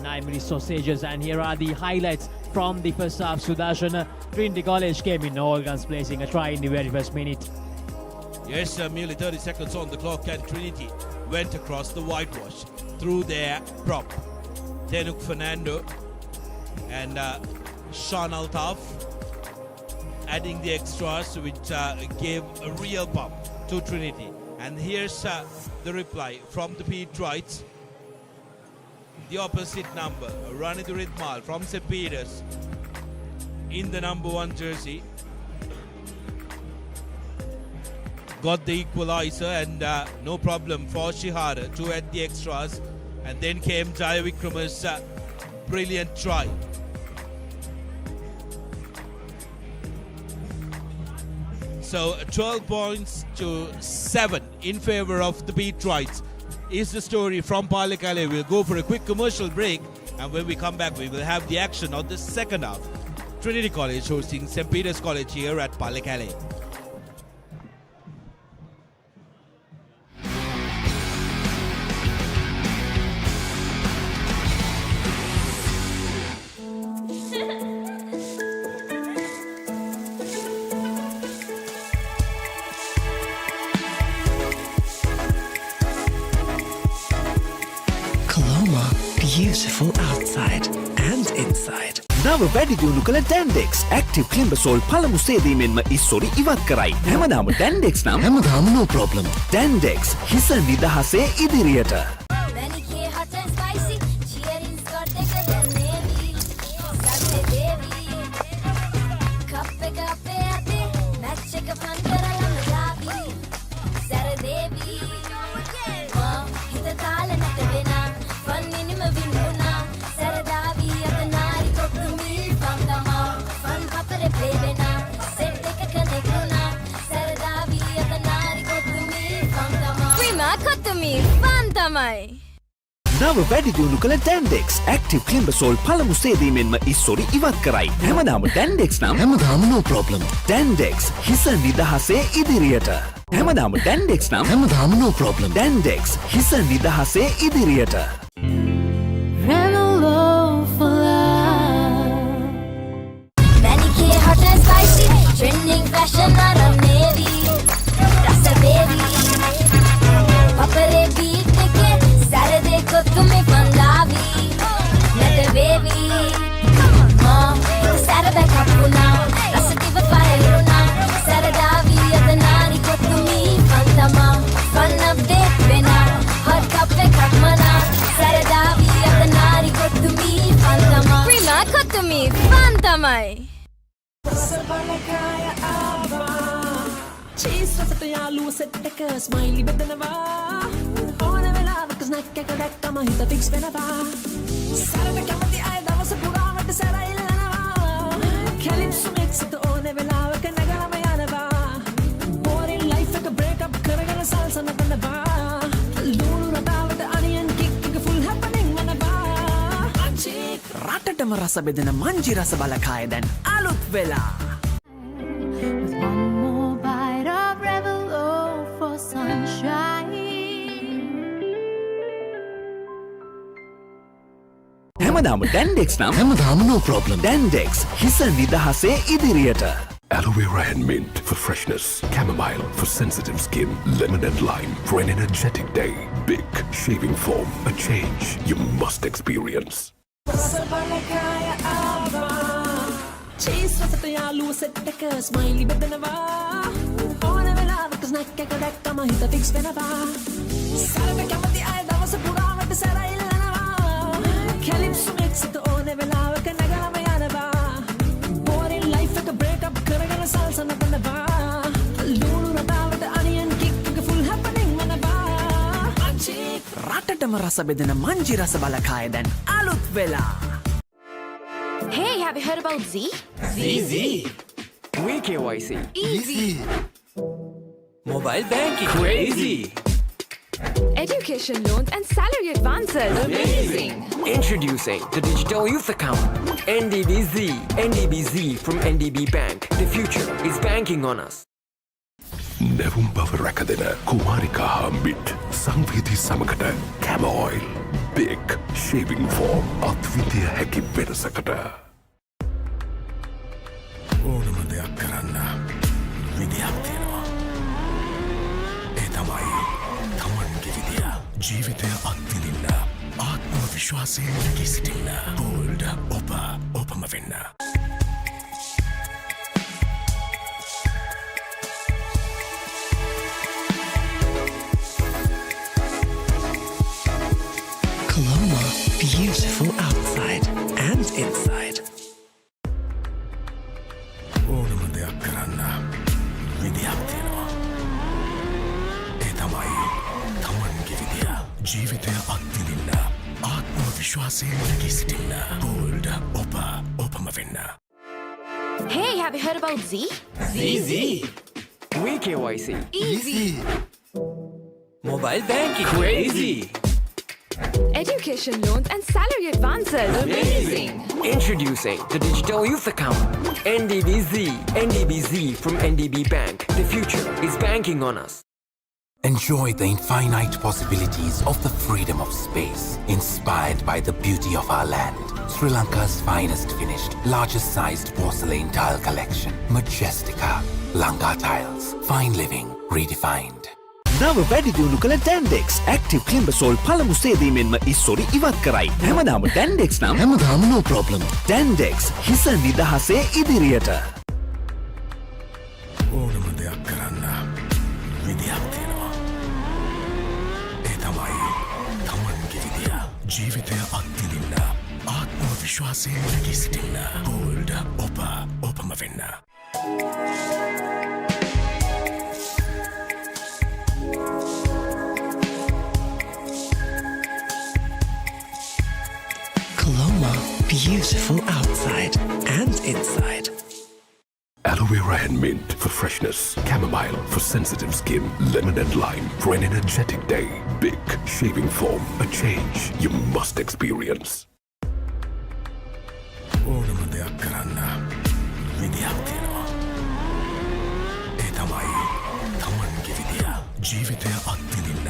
Naimiri sausages. And here are the highlights from the first half. Sudarshan, Trinity College came in all guns, placing a try in the very first minute. Yes, merely 30 seconds on the clock, and Trinity went across the whitewash through their prop. Tenuk Fernando and Sean Altaf adding the extras, which gave a real pump to Trinity. And here's the reply from the Pete Wrights. The opposite number, Ranithu Ridmal from St. Peter's in the number 1 jersey. Got the equalizer, and no problem for Shihara to add the extras. And then came Jaya Vikrama's brilliant try. So 12 points to 7 in favor of the Pete Wrights is the story from Pallekele. We'll go for a quick commercial break, and when we come back, we will have the action of the second half. Trinity College hosting St. Peter's College here at Pallekele. Beautiful outside and inside. නව වැඩි දියුණු කළ Dandex Active Climbasol පළමු සේදීමෙන්ම ඉස්සොරි ඉවත් කරයි. හැමදාම Dandex නම් හැමදාම no problem. Dandex හිස නිදහසේ ඉදිරියට. නව වැඩි දියුණු කළ Dandex Active Climbasol පළමු සේදීමෙන්ම ඉස්සොරි ඉවත් කරයි. හැමදාම Dandex නම් හැමදාම no problem. Dandex හිස නිදහසේ ඉදිරියට. හැමදාම Dandex නම් හැමදාම no problem. Dandex හිස නිදහසේ ඉදිරියට. Rebel for love. Manicure hot and spicy, trending fashion around navy. Rasa baby, Papare beat ke Saturday ko tumhe pandavi. Nete baby, Saturday kapuna, rasa diva pairuna. Saradavi adanari ko tumhi pandama. Fun update bena, hot cup pe kapmana. Saradavi adanari ko tumhi pandama. Prima ko tumhi pandamai. Cheese රසට යාළුව set එක smiley බෙදනවා ඕන වෙලාවක snack එක දැක්කම හිත fix වෙනවා සරට කැමති අය දවස පුරාවට සැරයිල්ලනවා රටටම රස බෙදෙන මංජි රස බලකාය දැන් අලුත් වෙලා. With one more bite of rebel for sunshine. හැමදාම ඩැන්ඩෙක්ස් නම් හැමදාම no problem. ඩැන්ඩෙක්ස් හිස නිදහසේ ඉදිරියට. Aloe vera and mint for freshness. Chamomile for sensitive skin. Lemon and lime for an energetic day. Big shaving foam. A change you must experience. රස බලකාය ආවා. Cheese රසට යාළුව set එක ස්මයිලි බෙදනවා. ඕන වෙලාවක ස්නැක් එක දැක්කම හිත ෆික්ස් වෙනවා. සරට කැමති අය දවස පුරාවට සැරයිල්ලනවා. කැලිප්සෝ මික්ස් එක ඕන වෙලාවක නැගලම යනවා. බෝරින් ලයිෆ් එක බ්‍රේක් අප් කරගෙන සල්සා නටනවා. ලුණු රටාවට අනියන් කික් එක ෆුල් හැපනින් වෙනවා. රටටම රස බෙදෙන මංජි රස බලකාය දැන් අලුත් වෙලා. Hey, have you heard about Z? WeKYC. Easy. Mobile banking. Crazy. Education loans and salary advances. Amazing. Introducing the Digital Youth Account. NDBZ. NDBZ from NDB Bank. The future is banking on us. Nevum බව රැකදෙන කුමාරිකා හම්බිට් සංවේදී සමකට Camo Oil. Big shaving foam අත්විඳිය හැකි වෙනසකට. ඕනම දෙයක් කරන්න විදියක් තියෙනවා. ඒ තමයි තමන්ගේ විදිය. ජීවිතය අත්විඳින්න ආත්ම විශ්වාසයෙන් නැගී සිටින්න. Bold ඔපම වෙන්න. Coloma, beautiful outside and inside. ඕනම දෙයක් කරන්න විදියක් තියෙනවා. ඒ තමයි තමන්ගේ විදිය. ජීවිතය අත්විඳින්න ආත්ම විශ්වාසයෙන් නැගී සිටින්න. Bold ඔපම වෙන්න. Hey, have you heard about Z? WeKYC. Easy. Mobile banking. Crazy. Education loans and salary advances. Amazing. Introducing the Digital Youth Account. NDBZ. NDBZ from NDB Bank. The future is banking on us. Enjoy the infinite possibilities of the freedom of space, inspired by the beauty of our land. Sri Lanka's finest finished, largest sized porcelain tile collection. Majestica. Lanka Tiles. Fine living redefined. නව වැඩි දියුණු කළ ඩැන්ඩෙක්ස් active ක්ලිම්බසෝල් පළමු සේදීමෙන්ම ඉස්සොරි ඉවත් කරයි. හැමදාම ඩැන්ඩෙක්ස් නම් හැමදාම no problem. ඩැන්ඩෙක්ස් හිස නිදහසේ ඉදිරියට. ඕනම දෙයක් කරන්න විදියක් තියෙනවා. ඒ තමයි තමන්ගේ විදිය. ජීවිතය අත්විඳින්න ආත්ම විශ්වාසයෙන් නැගී සිටින්න. Bold ඔපම වෙන්න. Coloma, beautiful outside and inside. Aloe vera and mint for freshness. Chamomile for sensitive skin. Lemon and lime for an energetic day. Big shaving foam. A change you must experience. ඕනම දෙයක් කරන්න විදියක් තියෙනවා. ඒ තමයි තමන්ගේ විදිය. ජීවිතය අත්විඳින්න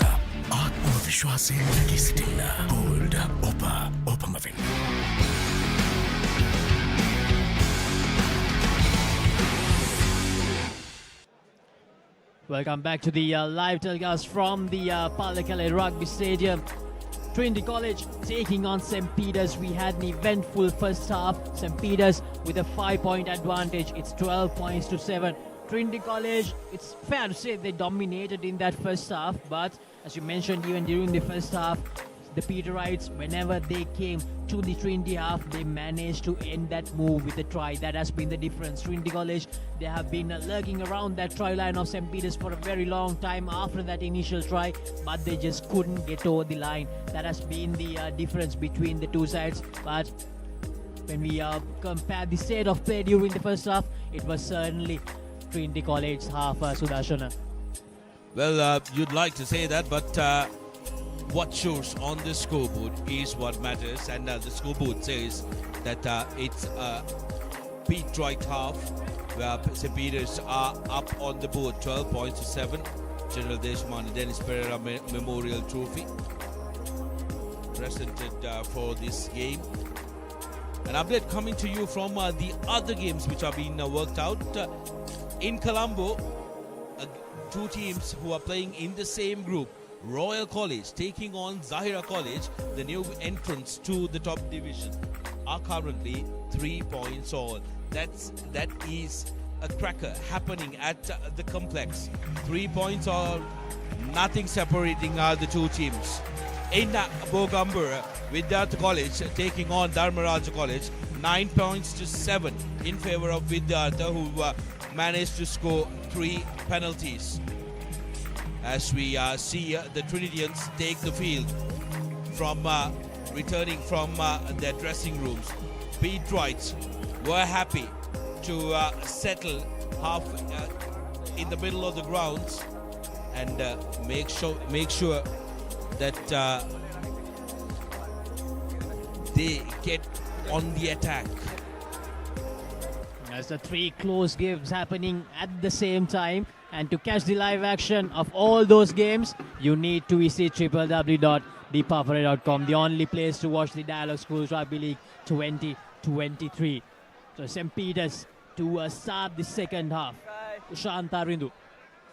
ආත්ම විශ්වාසයෙන් නැගී සිටින්න. Bold ඔපම වෙන්න. Welcome back to the live telecast from the Pallekele Rugby Stadium. Trinity College taking on St. Peter's. We had an eventful first half. St. Peter's with a 5-point advantage. It's 12 points to 7. Trinity College, it's fair to say they dominated in that first half, but as you mentioned, even during the first half, the Peterites, whenever they came to the Trinity half, they managed to end that move with a try. That has been the difference. Trinity College, they have been lurking around that try line of St. Peter's for a very long time after that initial try, but they just couldn't get over the line. That has been the difference between the two sides. But when we compare the state of play during the first half, it was certainly Trinity College's half, Sudashana. Well, you'd like to say that, but what shows on the scoreboard is what matters, and the scoreboard says that it's Pete right half where St. Peter's are up on the board 12 points to 7. General Deshmani Dennis Pereira Memorial Trophy presented for this game. An update coming to you from the other games which are being worked out. In Colombo, two teams who are playing in the same group. Royal College taking on Zahira College, the new entrants to the top division, are currently 3 points all. That is a cracker happening at the complex. 3 points all, nothing separating the two teams. In Bogambur, Vidyartha College taking on Dharmaraja College, 9 points to 7 in favor of Vidyartha, who managed to score 3 penalties. As we see the Trinitians take the field from returning from their dressing rooms. Pete Wrights were happy to settle half in the middle of the grounds and make sure that they get on the attack. There's the 3 close games happening at the same time, and to catch the live action of all those games, you need to visit www.thepapare.com, the only place to watch the Dialog Schools Rugby League 2023. So St. Peter's to start the second half. Ushan Tarindu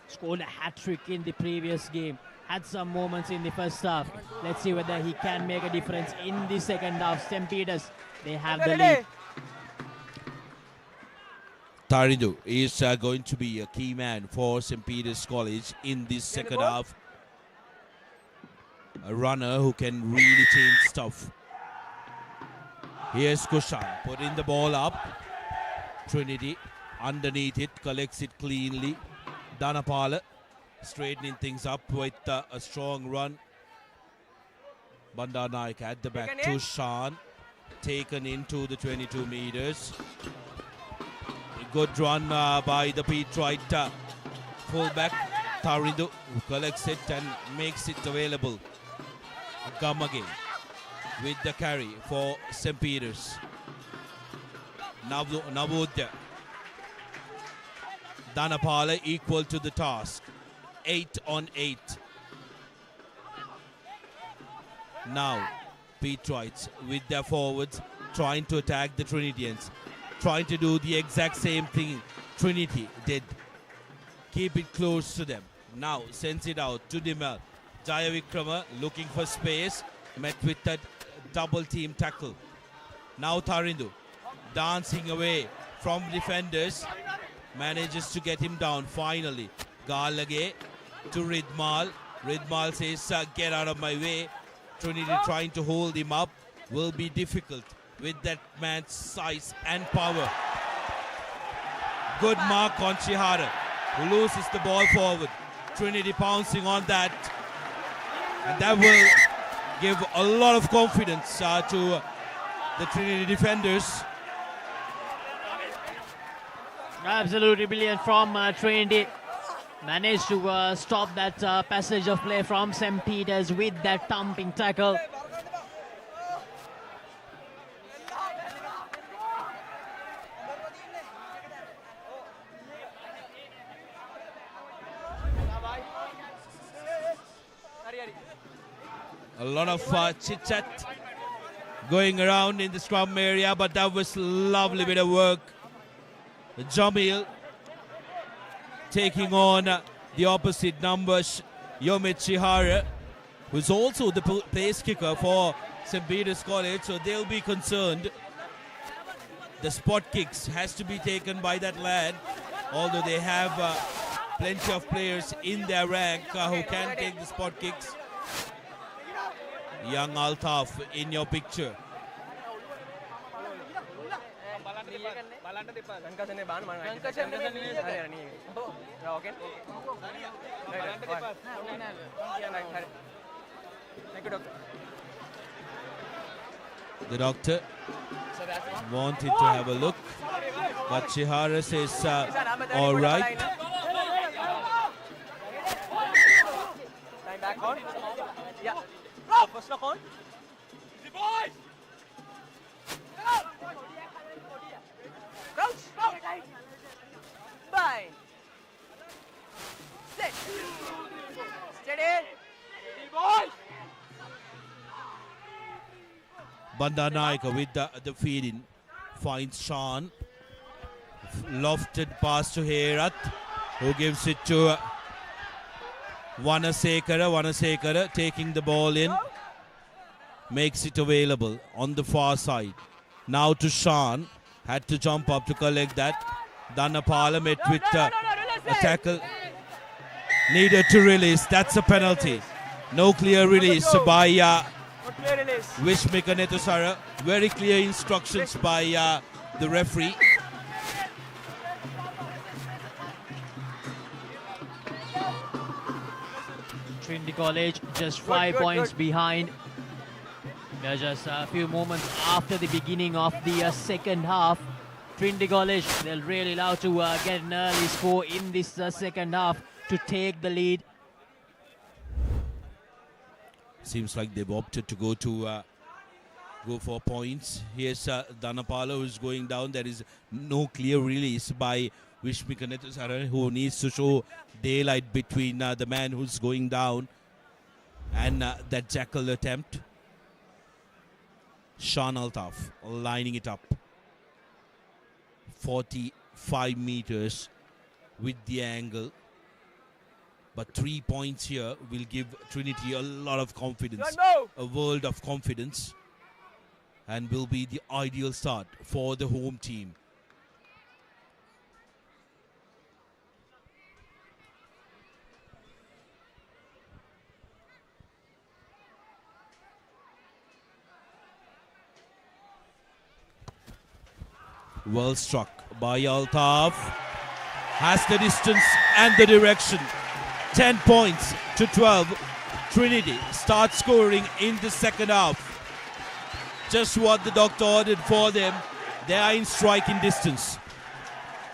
scored a hat-trick in the previous game. Had some moments in the first half. Let's see whether he can make a difference in the second half. St. Peter's, they have the lead. Tarindu is going to be a key man for St. Peter's College in this second half. A runner who can really change stuff. Here's Kushan putting the ball up. Trinity underneath it, collects it cleanly. Dhanapala straightening things up with a strong run. Bandar Naik at the back to Shan, taken into the 22 meters. Good run by the Pete Wright fullback Tarindu, who collects it and makes it available. Gamage with the carry for St. Peter's. Navudya. Dhanapala equal to the task. 8 on 8. Now Pete Wright with their forwards trying to attack the Trinitians. Trying to do the exact same thing Trinity did. Keep it close to them. Now sends it out to Dimel. Jaya Vikrama looking for space. Met with that double team tackle. Now Tarindu dancing away from defenders. Manages to get him down finally. Galage to Ridmal. Ridmal says, get out of my way. Trinity trying to hold him up will be difficult with that man's size and power. Good mark on Chihara, who loses the ball forward. Trinity pouncing on that. And that will give a lot of confidence to the Trinity defenders. Absolutely brilliant from Trinity. Managed to stop that passage of play from St. Peter's with that thumping tackle. A lot of chit-chat going around in the scrum area, but that was lovely bit of work. Jamil taking on the opposite numbers, Yomit Chihara, who's also the place kicker for St. Peter's College, so they'll be concerned. The spot kicks has to be taken by that lad, although they have plenty of players in their rank who can take the spot kicks. Young Altaf in your picture. The doctor wanted to have a look, but Chihara says all right. Back on. Yeah. First knock on. Crouch. Bind. Set. Steady. Bandanaika with the feed-in finds Sean. Lofted pass to Herat, who gives it to Vanasekara. Vanasekara taking the ball in, makes it available on the far side. Now to Sean, had to jump up to collect that. Dhanapala met with a tackle. Needed to release, that's a penalty. No clear release by Vishmika Netusara. Very clear instructions by the referee. Trinity College just 5 points behind. They're just a few moments after the beginning of the second half. Trinity College, they'll really love to get an early score in this second half to take the lead. Seems like they've opted to go for points. Here's Dhanapala who's going down. There is no clear release by Vishmika Netusara, who needs to show daylight between the man who's going down and that jackal attempt. Sean Altaf lining it up. 45 meters with the angle. But 3 points here will give Trinity a lot of confidence, a world of confidence, and will be the ideal start for the home team. Well struck by Altaf. Has the distance and the direction. 10 points to 12. Trinity starts scoring in the second half. Just what the doctor ordered for them. They are in striking distance.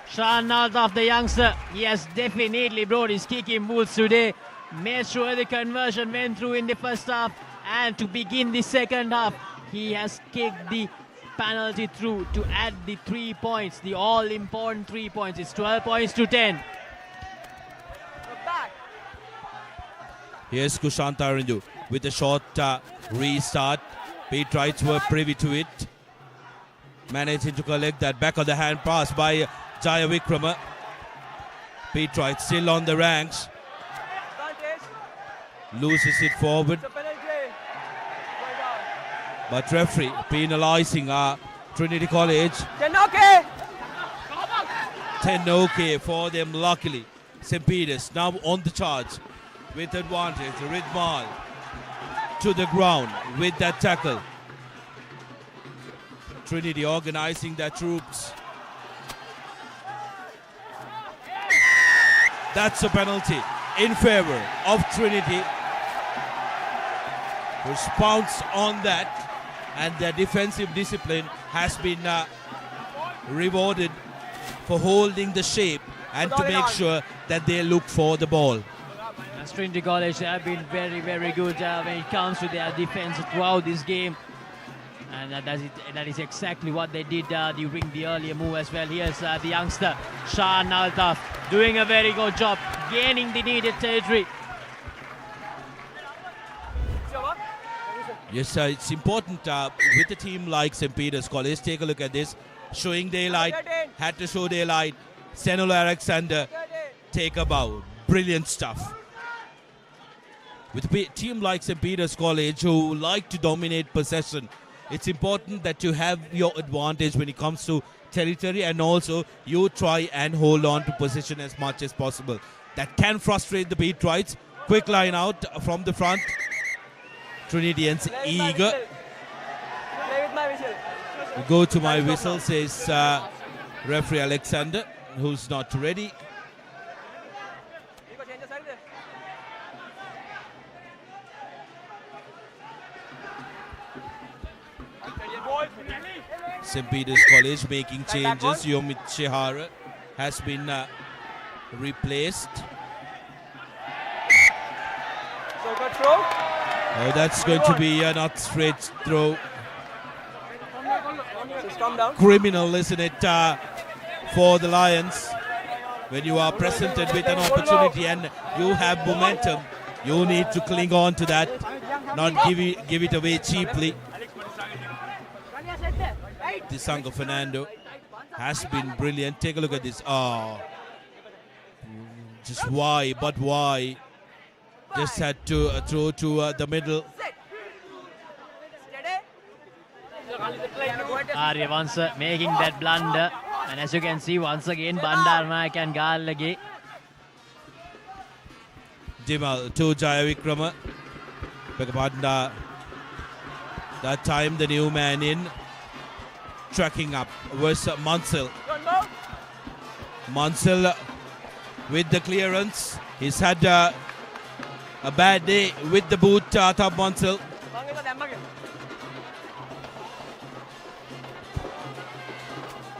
Sean Altaf, the youngster, he has definitely brought his kicking boots today. Made sure the conversion went through in the first half. And to begin the second half, he has kicked the penalty through to add the 3 points, the all-important 3 points. It's 12 points to 10. Here's Kushanta Arindu with a short restart. Pete Wrights were privy to it. Managing to collect that back of the hand pass by Jaya Vikrama. Pete Wright still on the ranks. Loses it forward. But referee penalizing Trinity College. 10 okay for them, luckily. St. Peter's now on the charge with advantage. Ridmal to the ground with that tackle. Trinity organizing their troops. That's a penalty in favor of Trinity, who's pounced on that, and their defensive discipline has been rewarded for holding the shape and to make sure that they look for the ball. Trinity College have been very, very good when it comes to their defense throughout this game. And that is exactly what they did during the earlier move as well. Here's the youngster, Sean Altaf, doing a very good job, gaining the needed territory. Yes, it's important with a team like St. Peter's College. Take a look at this. Showing daylight. Had to show daylight. Senula Alexander, take a bow. Brilliant stuff. With a team like St. Peter's College who like to dominate possession, it's important that you have your advantage when it comes to territory, and also you try and hold on to possession as much as possible. That can frustrate the beat rights. Quick line out from the front. Trinitians eager. Go to my whistle, says referee Alexander, who's not ready. St. Peter's College making changes. Yomit Shehara has been replaced. So good throw. Oh, that's going to be not straight throw. Calm down. Criminal, isn't it, for the Lions? When you are presented with an opportunity and you have momentum, you need to cling on to that, not give it away cheaply. Disango Fernando has been brilliant. Take a look at this. Oh, just why? But why? Just had to throw to the middle. Arya once making that blunder, and as you can see, once again Bandaranaike and Gallage. Dimal to Jayavikrama. Beg your pardon, that time the new man in, tracking up was Mansell. Mansell with the clearance. He's had a bad day with the boot, Top Mansell.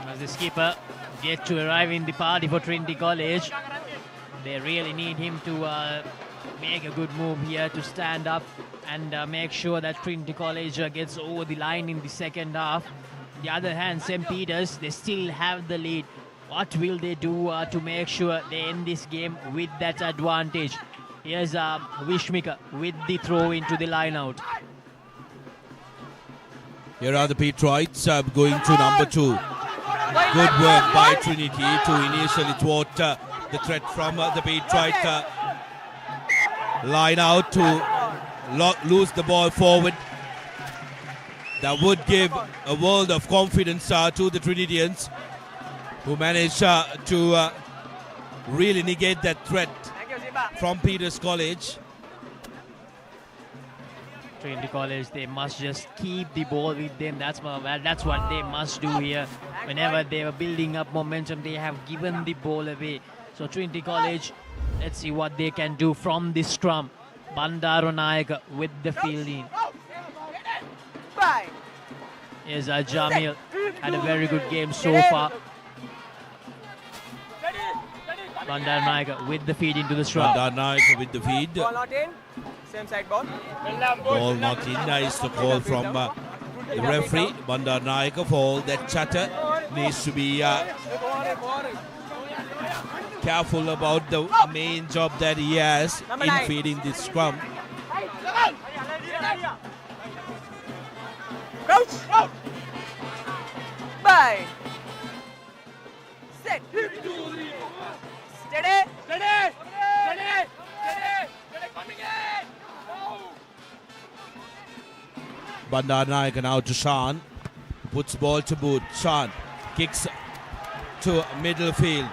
As the skipper yet to arrive in the party for Trinity College, they really need him to make a good move here to stand up and make sure that Trinity College gets over the line in the second half. On the other hand, St. Peter's, they still have the lead. What will they do to make sure they end this game with that advantage? Here's Vishmika with the throw into the line out. Here are the Petrites going to number 2. Good work by Trinity to initially thwart the threat from the Petrite line out to lose the ball forward. That would give a world of confidence to the Trinitians, who managed to really negate that threat from Peters College. Trinity College, they must just keep the ball with them. That's what they must do here. Whenever they were building up momentum, they have given the ball away. So Trinity College, let's see what they can do from this scrum. Bandaranaike with the fielding. Here's Jamil, had a very good game so far. Bandaranaike with the feed into the scrum. Bandaranaike with the feed. Ball not in. Same side ball. Ball not in. Nice to call from the referee. Bandaranaike for all that chatter. Needs to be careful about the main job that he has in feeding this scrum. Crouch. Bye. Set. Steady. Steady. Steady. Bandaranaike now to Shan. Puts ball to boot. Shan kicks to middle field.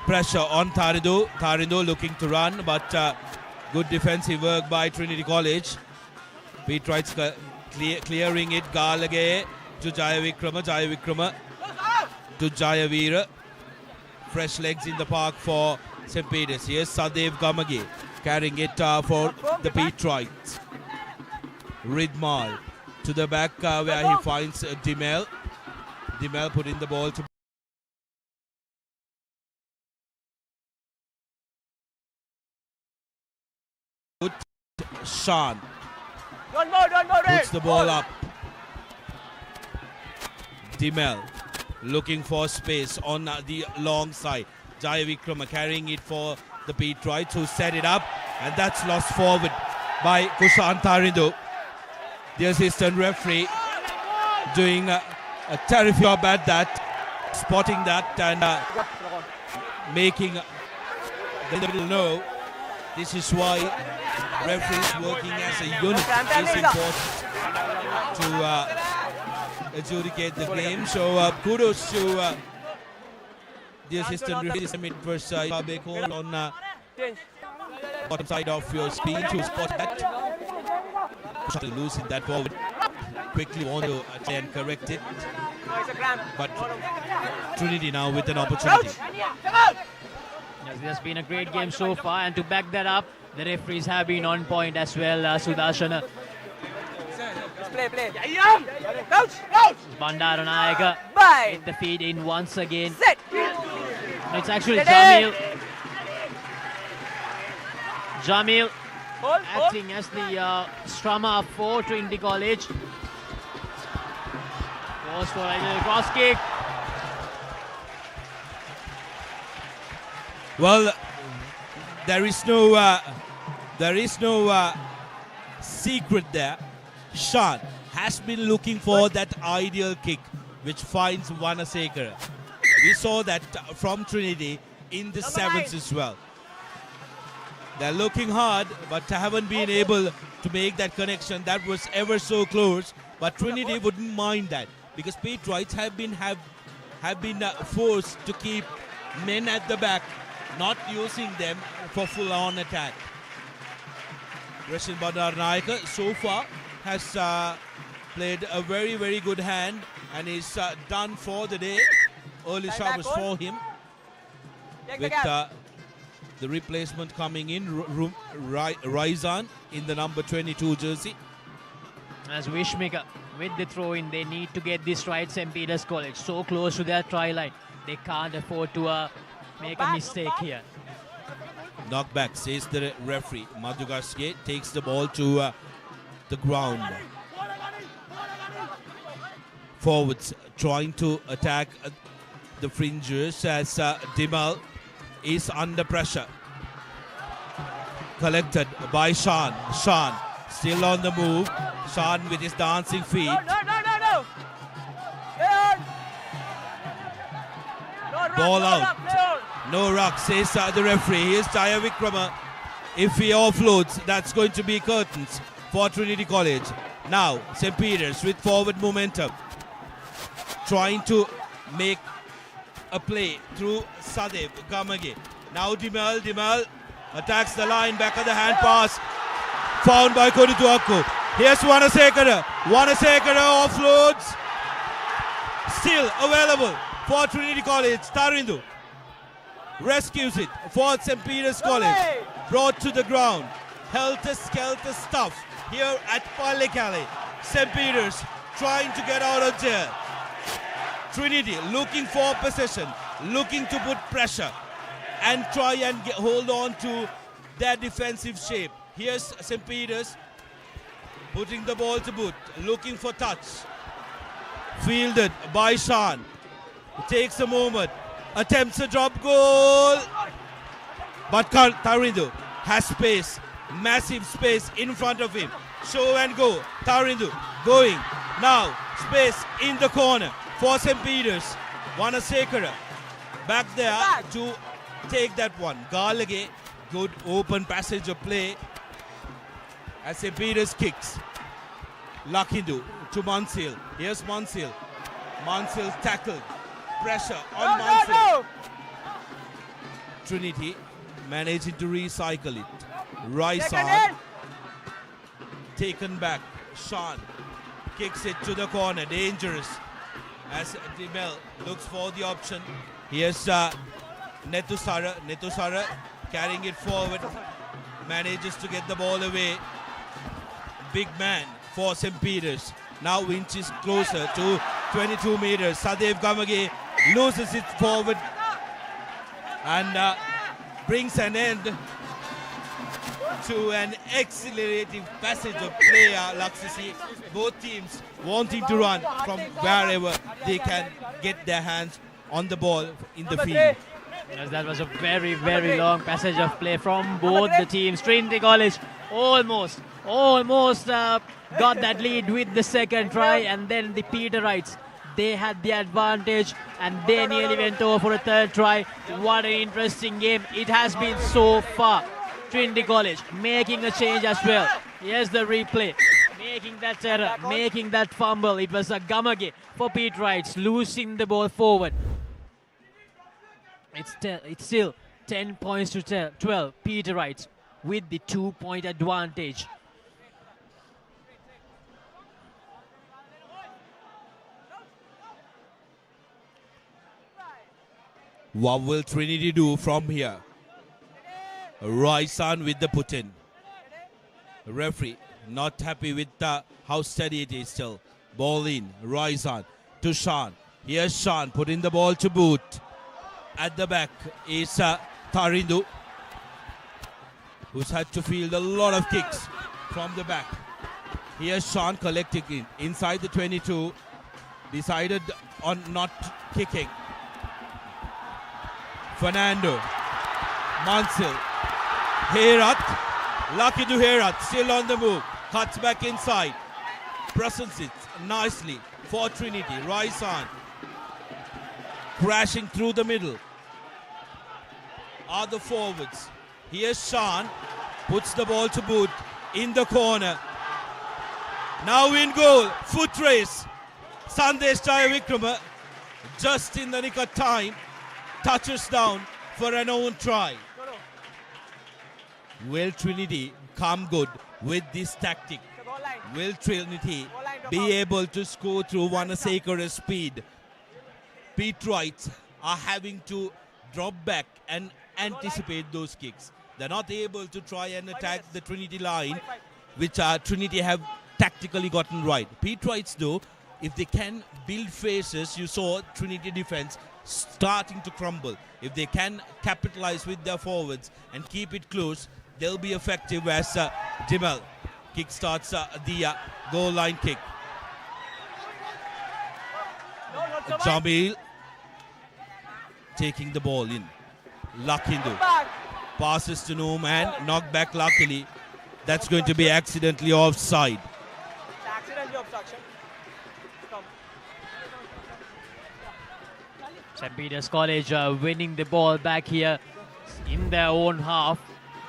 Pressure on Tarindo. Tarindo looking to run, but good defensive work by Trinity College. Petrites clearing it. Galage to Jayavikrama. Jayavikrama to Jayavira. Fresh legs in the park for St. Peter's. Here's Sadev Gamage carrying it for the Petrites. Ridmal to the back where he finds Dimel. Dimel putting the ball to Shan. Puts the ball up. Dimel looking for space on the long side. Jayavikrama carrying it for the Petrites, who set it up, and that's lost forward by Kushan Tarindo. The assistant referee doing a terrific job at that, spotting that and making the middle know. This is why referees working as a unit is important to adjudicate the game. So kudos to the assistant referee. It was Ibabe call on bottom side of your screen to spot that. Losing that forward. Quickly want to try and correct it. But Trinity now with an opportunity. Yes, this has been a great game so far, and to back that up, the referees have been on point as well. Sudarshana. Play. Bandaranaike with the feed in once again. Set. It's actually Jamil. Jamil acting as the strummer for Trinity College. Goes for a cross kick. Well, there is no secret there. Sean has been looking for that ideal kick which finds Vanasekara. We saw that from Trinity in the sevens as well. They're looking hard, but haven't been able to make that connection. That was ever so close, but Trinity wouldn't mind that because Pete Wrights have been forced to keep men at the back, not using them for full-on attack. Rashin Bandaranaike so far has played a very, very good hand and is done for the day. Early shot was for him with the replacement coming in, Raizan in the number 22 jersey. As Wishmaker with the throw in, they need to get this right. St. Peter's College so close to their try line. They can't afford to make a mistake here. Knockback, says the referee. Madhugaske takes the ball to the ground. Forwards trying to attack the fringes as Dimal is under pressure. Collected by Sean. Sean still on the move. Sean with his dancing feet. Ball out. No ruck, says the referee. Here's Jaya Vikrama. If he offloads, that's going to be curtains for Trinity College. Now, St. Peter's with forward momentum. Trying to make a play through Sadev Gamage. Now Dimal attacks the line, back of the hand pass. Found by Kodituakku. Here's Vanasekara. Vanasekara offloads. Still available for Trinity College. Tarindu rescues it for St. Peter's College. Brought to the ground. Helter-skelter stuff here at Pallekele. St. Peter's trying to get out of jail. Trinity looking for possession, looking to put pressure and try and hold on to their defensive shape. Here's St. Peter's putting the ball to boot, looking for touch. Fielded by Sean. Takes a moment, attempts a drop goal. But Tarindu has space, massive space in front of him. Show and go. Tarindu going. Now space in the corner for St. Peter's. Vanasekara back there to take that one. Galage, good open passage of play as St. Peter's kicks. Lakindu to Mansil. Here's Mansil. Mansil tackled. Pressure on Mansil. Trinity managing to recycle it. Raisad taken back. Sean kicks it to the corner. Dangerous as Dimel looks for the option. Here's Netusara. Netusara carrying it forward. Manages to get the ball away. Big man for St. Peter's. Now inches closer to 22 meters. Sadev Gamage loses it forward and brings an end to an accelerating passage of play. Laksisi, both teams wanting to run from wherever they can get their hands on the ball in the field. Yes, that was a very, very long passage of play from both the teams. Trinity College almost got that lead with the second try, and then the Peterites, they had the advantage and they nearly went over for a third try. What an interesting game it has been so far. Trinity College making a change as well. Here's the replay. Making that error, making that fumble. It was a Gamage for Peterites, losing the ball forward. It's still 10 points to 12. Peterites with the 2-point advantage. What will Trinity do from here? Raisan with the put-in. Referee not happy with how steady it is still. Ball in. Raisan to Sean. Here's Sean putting the ball to boot. At the back is Tarindu. who's had to field a lot of kicks from the back. Here's Sean collecting it inside the 22. Decided on not kicking. Fernando. Mansell. Herat. Lucky to Herat. Still on the move. Cuts back inside. Presents it nicely for Trinity. Raisan. Crashing through the middle. Are the forwards. Here's Sean. Puts the ball to boot. In the corner. Now in goal. Foot race. Sandesh Jayavikrama. Just in the nick of time. Touches down for an own try. Will Trinity come good with this tactic? Will Trinity be able to score through Vanasekara's speed? Pete Wrights are having to drop back and anticipate those kicks. They're not able to try and attack the Trinity line, which Trinity have tactically gotten right. Pete Wrights, though, if they can build phases, you saw Trinity defense starting to crumble. If they can capitalize with their forwards and keep it close, they'll be effective as Dimel kickstarts the goal line kick. Jamil taking the ball in. Lakindu passes to Noom and knocked back luckily. That's going to be accidentally offside. Accidentally obstruction. St. Peter's College winning the ball back here in their own half.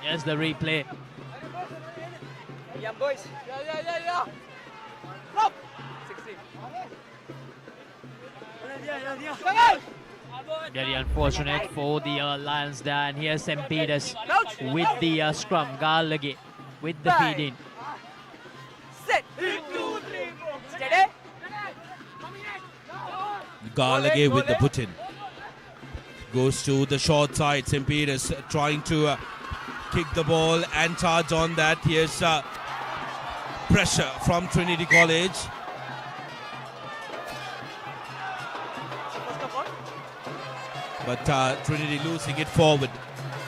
Here's the replay. Yeah, boys. Yeah. Stop. 16. Very unfortunate for the Lions there. And here's St. Peter's with the scrum. Gallagher with the feed in. Sit. Steady. Gallagher with the put in. Goes to the short side. St. Peter's trying to kick the ball and charge on that. Here's pressure from Trinity College. But Trinity losing it forward.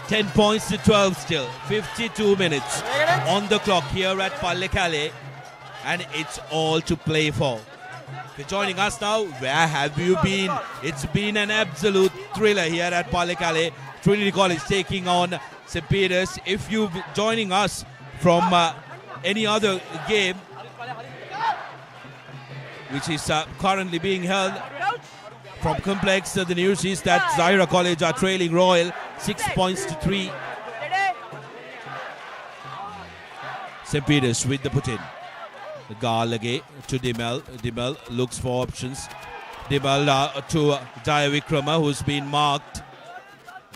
10 points to 12 still. 52 minutes on the clock here at Pallekele. And it's all to play for. If you're joining us now, where have you been? It's been an absolute thriller here at Pallekele. Trinity College taking on St. Peter's. If you're joining us from any other game, which is currently being held from Complex, the news is that Zaira College are trailing Royal 6 points to 3. St. Peter's with the put-in. Gallagher to Dimel. Dimel looks for options. Dimel to Jayavikrama, who's been marked.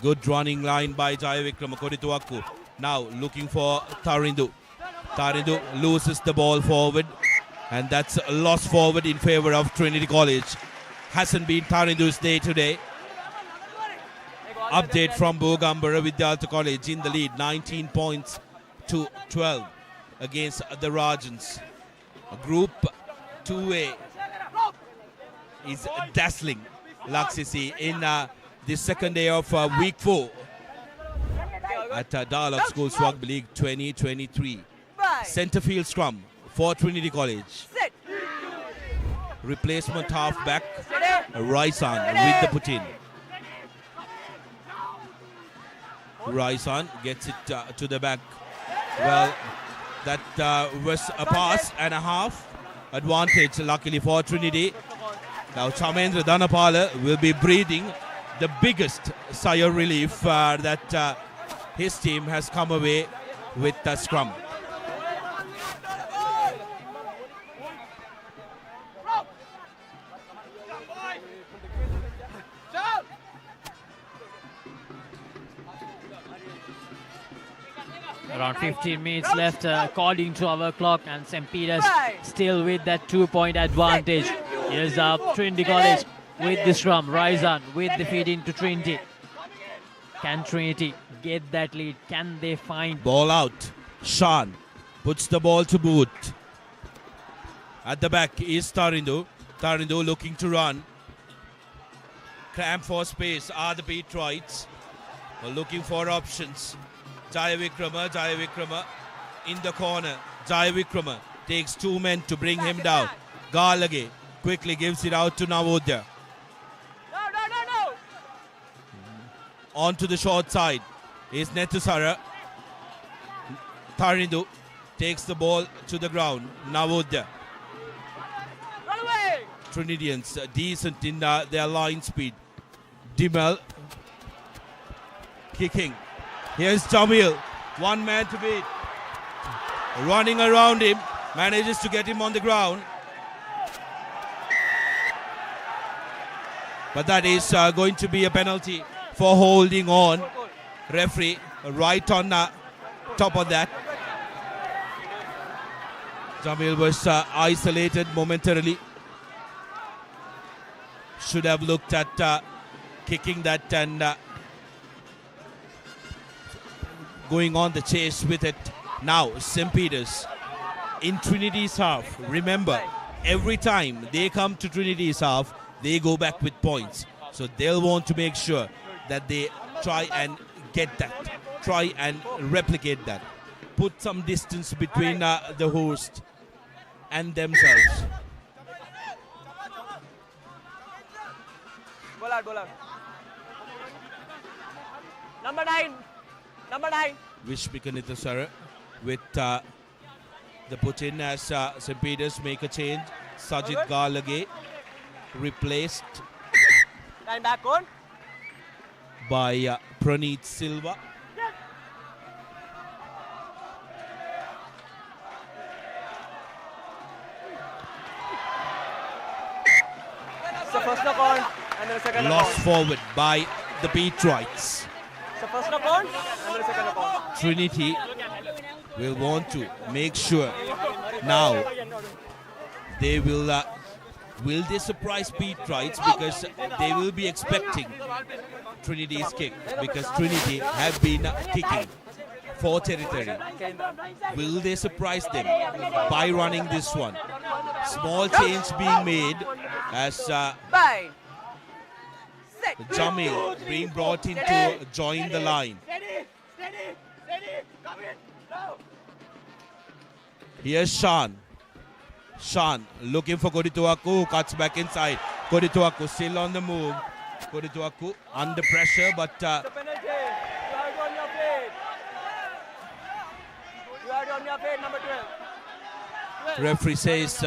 Good running line by Jayavikrama. Kodituaku now looking for Tarindu. Tarindu loses the ball forward, and that's a loss forward in favor of Trinity College. Hasn't been Tarindu's day today. Update from Bogambara with Delta College in the lead, 19 points to 12 against the Rajans. Group 2A is dazzling Laksisi in the second day of week 4 at Dialog Schools Rugby League 2023. Centerfield scrum for Trinity College. Replacement halfback Raisan with the put-in. Raisan gets it to the back. Well, that was a pass and a half. Advantage luckily for Trinity. Now Chamendra Dhanapala will be breathing the biggest sigh of relief that his team has come away with the scrum. Around 15 minutes left according to our clock, and St. Peter's still with that 2-point advantage. Here's Trinity College with the scrum. Raizan with the feed into Trinity. Can Trinity get that lead? Can they find? Ball out. Shan puts the ball to boot. At the back is Tarindu. Tarindu looking to run. Cramp for space are the Pete Wrights. Looking for options. Jaya Vikrama in the corner. Jaya Vikrama takes 2 men to bring him down. Galage quickly gives it out to Navodya. No. On to the short side is Netusara. Taridu takes the ball to the ground. Navodya. Run away. Trinitians decent in their line speed. Dimel kicking. Here's Jamil. 1 man to beat. Running around him. Manages to get him on the ground. But that is going to be a penalty for holding on. Referee right on top of that. Jamil was isolated momentarily. Should have looked at kicking that and going on the chase with it. Now St. Peter's in Trinity's half. Remember, every time they come to Trinity's half, they go back with points. So they'll want to make sure that they try and get that. Try and replicate that. Put some distance between the host and themselves. Ball out. Number 9. Vishmikanita Sara with the put in as St. Peter's make a change. Sajid Galage replaced 9 back on. by Praneeth Silva. So first knock on and then a second knock Lost on. forward by the Beatrites. So first knock on and then a second knock on. Trinity will want to make sure now they will they surprise Beatrites, because they will be expecting Trinity's kick, because Trinity have been kicking for territory. Will they surprise them by running this one? Small change being made as Jamil being brought in to join the line. Here's Shan looking for Kodituaku, who cuts back inside. Kodituaku still on the move. Kodituaku under pressure, but Penalty. You have it on your feet. You have it on your feet, number 12. referee says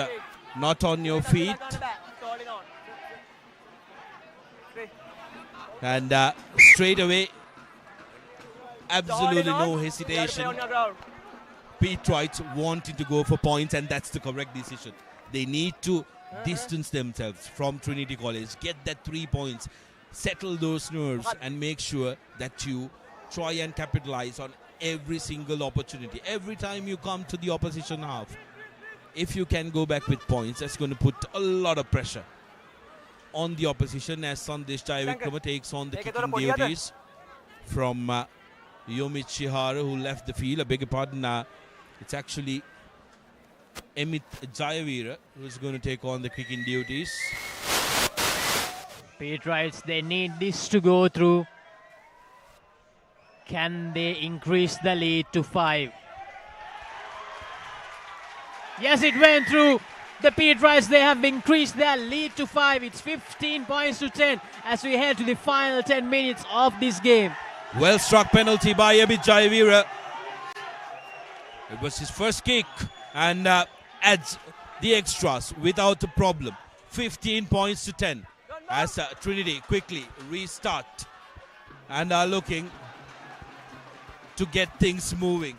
not on your feet. And straight away, absolutely no hesitation. Beatrites wanting to go for points, and that's the correct decision. They need to distance themselves from Trinity College, get that 3 points, settle those nerves, and make sure that you try and capitalize on every single opportunity. Every time you come to the opposition half, if you can go back with points, that's going to put a lot of pressure on the opposition, as Sandesh Jaivikrama takes on the kicking duties from Yomit Shihara, who left the field. I beg your pardon, it's actually Emit Jayavira who's going to take on the kicking duties. Beatrites, they need this to go through. Can they increase the lead to 5? Yes, it went through. The Beatrites, they have increased their lead to 5. It's 15 points to 10 as we head to the final 10 minutes of this game. Well struck penalty by Emit Jayavira. It was his first kick and adds the extras without a problem. 15 points to 10 as Trinity quickly restart and are looking to get things moving.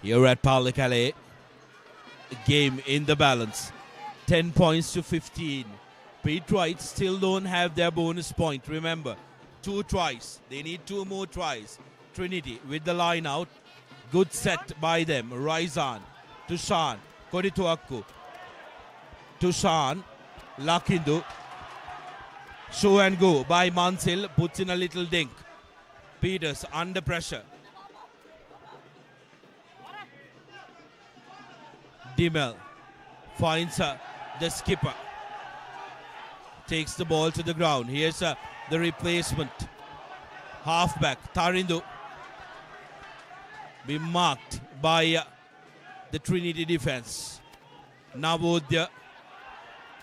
Here at Pallekele, game in the balance. 10 points to 15. Beatrites still don't have their bonus point. Remember, 2 tries. They need 2 more tries. Trinity with the line out. Good set by them. Raizan to Shan. Kodituaku to Shan. Lakindu. Show and go by Mansil, puts in a little dink. Peters under pressure. Dimel finds the skipper. Takes the ball to the ground. Here's the replacement. Halfback, Tarindu. Be marked by the Trinity defense. Navodya.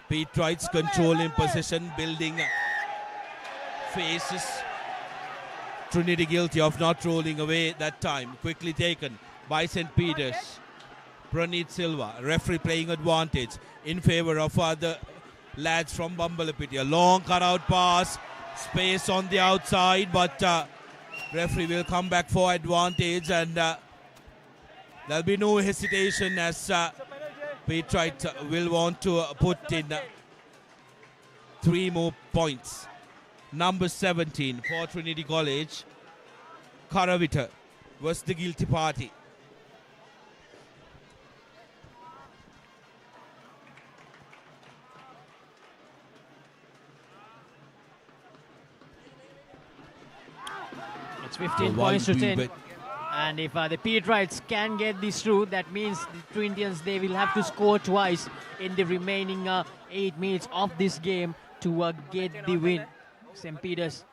Pete Wright's controlling possession, building faces. Trinity guilty of not rolling away that time. Quickly taken by St. Peter's. Praneeth Silva, referee playing advantage in favor of the lads from Bambalapiti. A long cutout pass, space on the outside, but referee will come back for advantage, and there'll be no hesitation as Pete Wright will want to put in 3 more points. Number 17 for Trinity College, Karavita, was the guilty party. It's 15 points to 10. And if the Pete Wrights can get this through, that means the Trinitians, they will have to score twice in the remaining 8 minutes of this game to get the win. St. Peter's,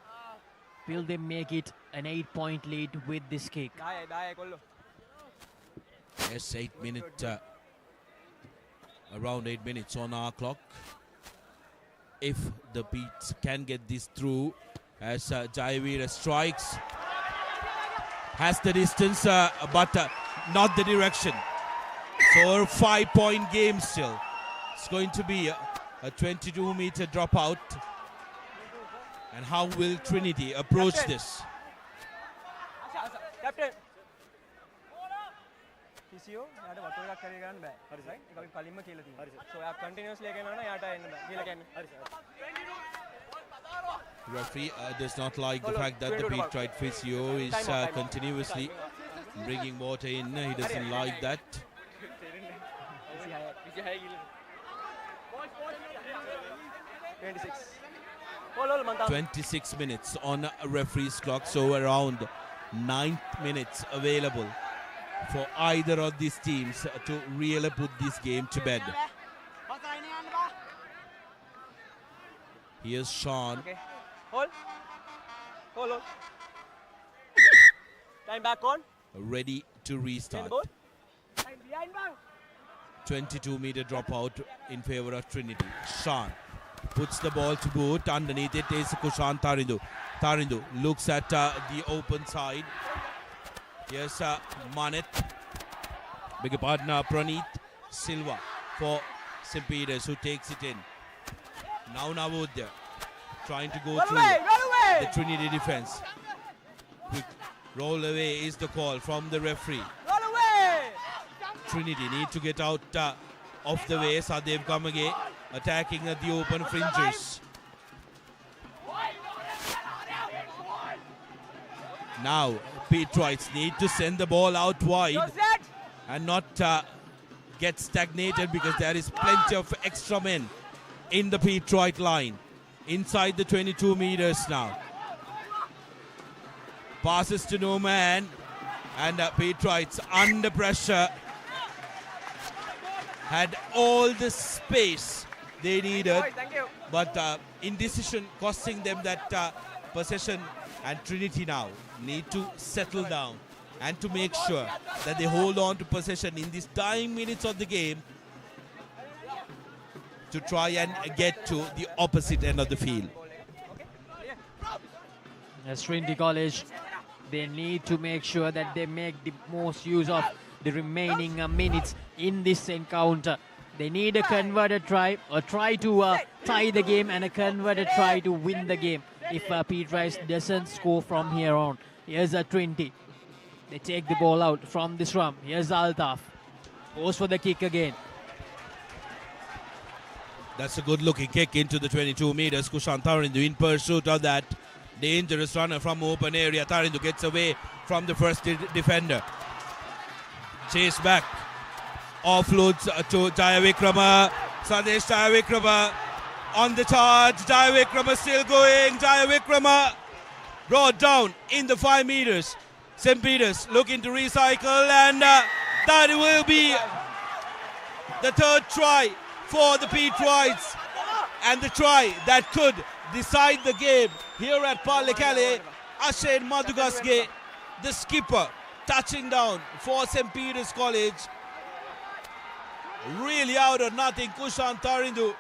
will they make it an 8-point lead with this kick? Yes, 8 minutes, around 8 minutes on our clock. If the Petes can get this through, as Jayavira strikes, has the distance, but not the direction. So a 5-point game still. It's going to be a 22-meter dropout. And how will Trinity approach this? Captain. PCO, යාට වතුර එකක් කරේ ගන්න බෑ. හරි sir. ඒක අපි කලින්ම කියලා තියෙනවා. හරි සර්. So යා continuously එකගෙන යනවා යාට එන්න බෑ. කියලා කියන්නේ. හරි sir. Referee does not like the fact that the Pete Wright physio is continuously bringing water in. He doesn't like that. 26 minutes on a referee's clock, so around 9 minutes available for either of these teams to really put this game to bed. Here's Sean. Okay. Hold. Time back on. Ready to restart. 22-meter dropout in favor of Trinity. Sean puts the ball to boot. Underneath it is Kushan Tarindu. Tarindu looks at the open side. Here's Manet. Beg your pardon, Praneeth Silva for St. Peter's, who takes it in. Now Navodya trying to go through the Trinity defense. Quick roll away is the call from the referee. Roll away! Trinity need to get out of the way. Sadev Kamage attacking at the open fringes. Now Pete Wrights need to send the ball out wide and not get stagnated, because there is plenty of extra men in the Pete Wright line. Inside the 22 meters now. Passes to no man, and Pete Wrights under pressure had all the space they needed, but indecision costing them that possession, and Trinity now need to settle down and to make sure that they hold on to possession in these dying minutes of the game to try and get to the opposite end of the field. As Trinity College, they need to make sure that they make the most use of the remaining minutes in this encounter. They need a converted try, or try to tie the game, and a converted try to win the game if Pete Wright doesn't score from here on. Here's a Trinity. They take the ball out from this run. Here's Altaf. Goes for the kick again. That's a good looking kick into the 22 meters. Kushan Tarindu in pursuit of that dangerous runner from open area. Tarindu gets away from the first defender. Chase back. Offloads to Jayavikrama. Sadesh Jayavikrama on the charge. Jaya Vikrama still going. Jaya Vikrama brought down in the 5 meters. St. Peter's looking to recycle, and that will be the 3rd try for the Petrites, and the try that could decide the game here at Pallekele. Ashen Madugasge, the skipper, touching down for St. Peter's College. Really out of nothing, Kushan Tarindu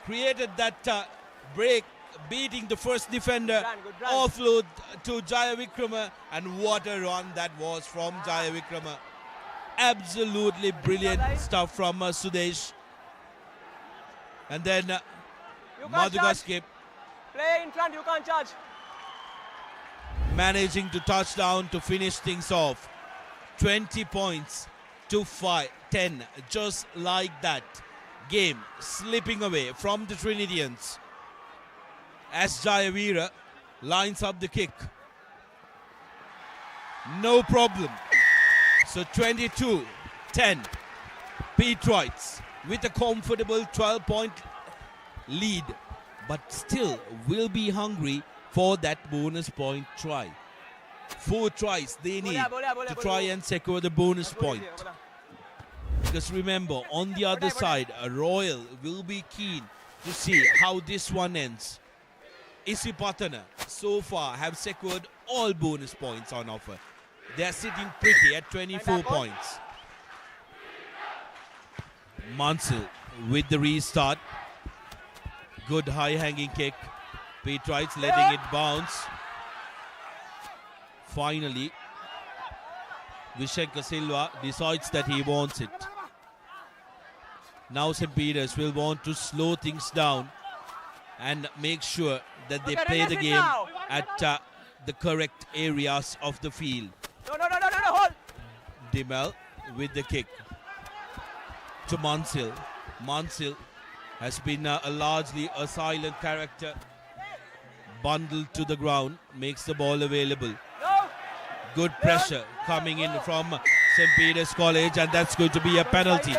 created that break, beating the first defender, offload to Jaya Vikrama, and what a run that was from Jaya Vikrama. Absolutely brilliant stuff from Sudesh. And then Madugasge Play in front, you can't charge. managing to touch down to finish things off. 20 points to 10, just like that. Game slipping away from the Trinitians as Jayavira lines up the kick. No problem. So 22-10. Petrites with a comfortable 12-point lead, but still will be hungry for that bonus point try. 4 tries they need to try and secure the bonus point. Because remember, on the other side, a Royal will be keen to see how this one ends. Isipatana so far have secured all bonus points on offer. They are sitting pretty at 24 points. Mansell with the restart. Good high-hanging kick. Petrites letting it bounce. Finally, Vishenka Silva decides that he wants it. Now St. Peter's will want to slow things down and make sure that they play the game at the correct areas of the field. Hold. Dimel with the kick to Mansell. Mansell has been largely a silent character. Bundled to the ground, makes the ball available. Good pressure coming in from St. Peter's College, and that's going to be a penalty.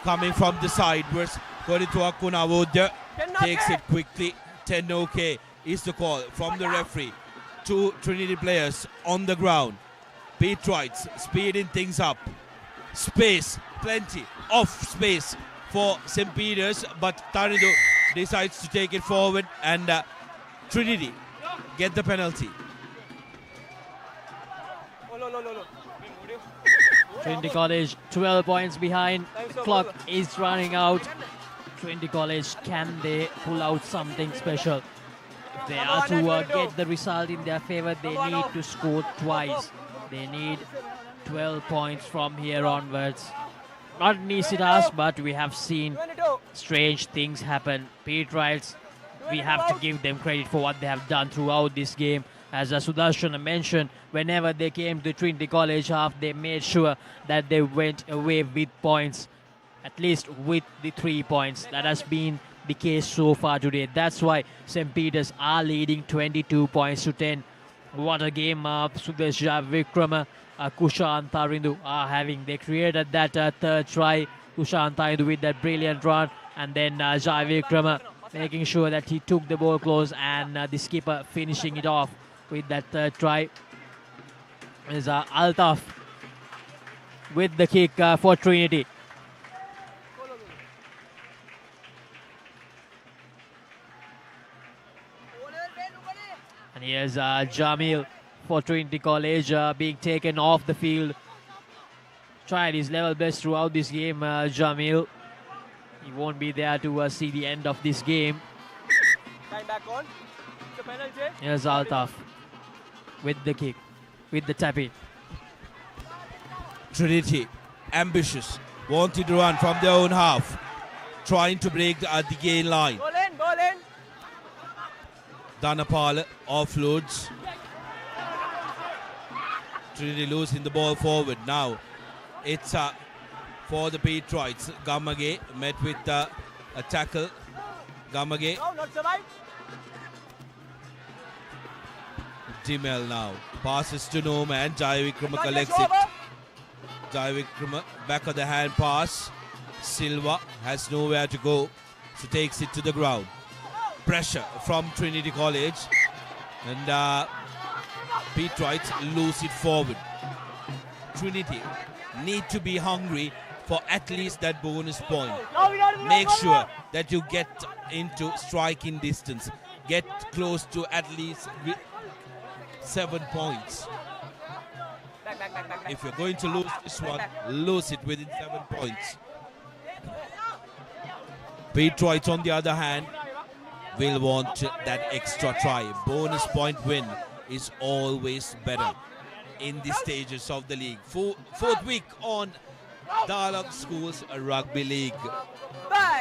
Coming from the side, Koritwa Kunavodya takes it quickly. 10 OK is the call from the referee. 2 Trinity players on the ground. Petrites speeding things up. Space, plenty of space for St. Peter's, but Tarindu decides to take it forward, and Trinity get the penalty. Trinity College 12 points behind. Clock is running out. Trinity College, can they pull out something special? If they are to get the result in their favor, they need to score twice. They need 12 points from here onwards. Not an easy task, but we have seen strange things happen. Petrites, we have to give them credit for what they have done throughout this game. As Sudarshan mentioned, whenever they came to Trinity College half, they made sure that they went away with points, at least with the 3 points. That has been the case so far today. That's why St. Peter's are leading 22 points to 10. What a game Sudesh Vikrama, Kushan Tarindu are having. They created that 3rd try. Kushan Tarindu with that brilliant run, and then Jai Vikrama making sure that he took the ball close, and the skipper finishing it off with that 3rd try. Is Altaf with the kick for Trinity. And here's Jamil for Trinity College being taken off the field. Tried his level best throughout this game, Jamil. He won't be there to see the end of this game. Time back on. It's a penalty. Here's Altaf with the kick, with the tap in. Trinity, ambitious, wanted to run from their own half, trying to break the gain line. Ball in. Dhanapal offloads. Trinity losing the ball forward. Now it's for the Petrites. Gamage met with a tackle. Gamage. No, not survive. Dimel now passes to no man. Jai Vikrama collects it. Jai Vikrama back of the hand pass. Silva has nowhere to go, so takes it to the ground. Pressure from Trinity College, and Pete Wright lose it forward. Trinity need to be hungry for at least that bonus point. Make sure that you get into striking distance. Get close to at least 7 points. If you're going to lose this one, lose it within 7 points. Pete Wright, on the other hand, will want that extra try. Bonus point win is always better in the stages of the league. Fourth week on Dialog Schools Rugby League.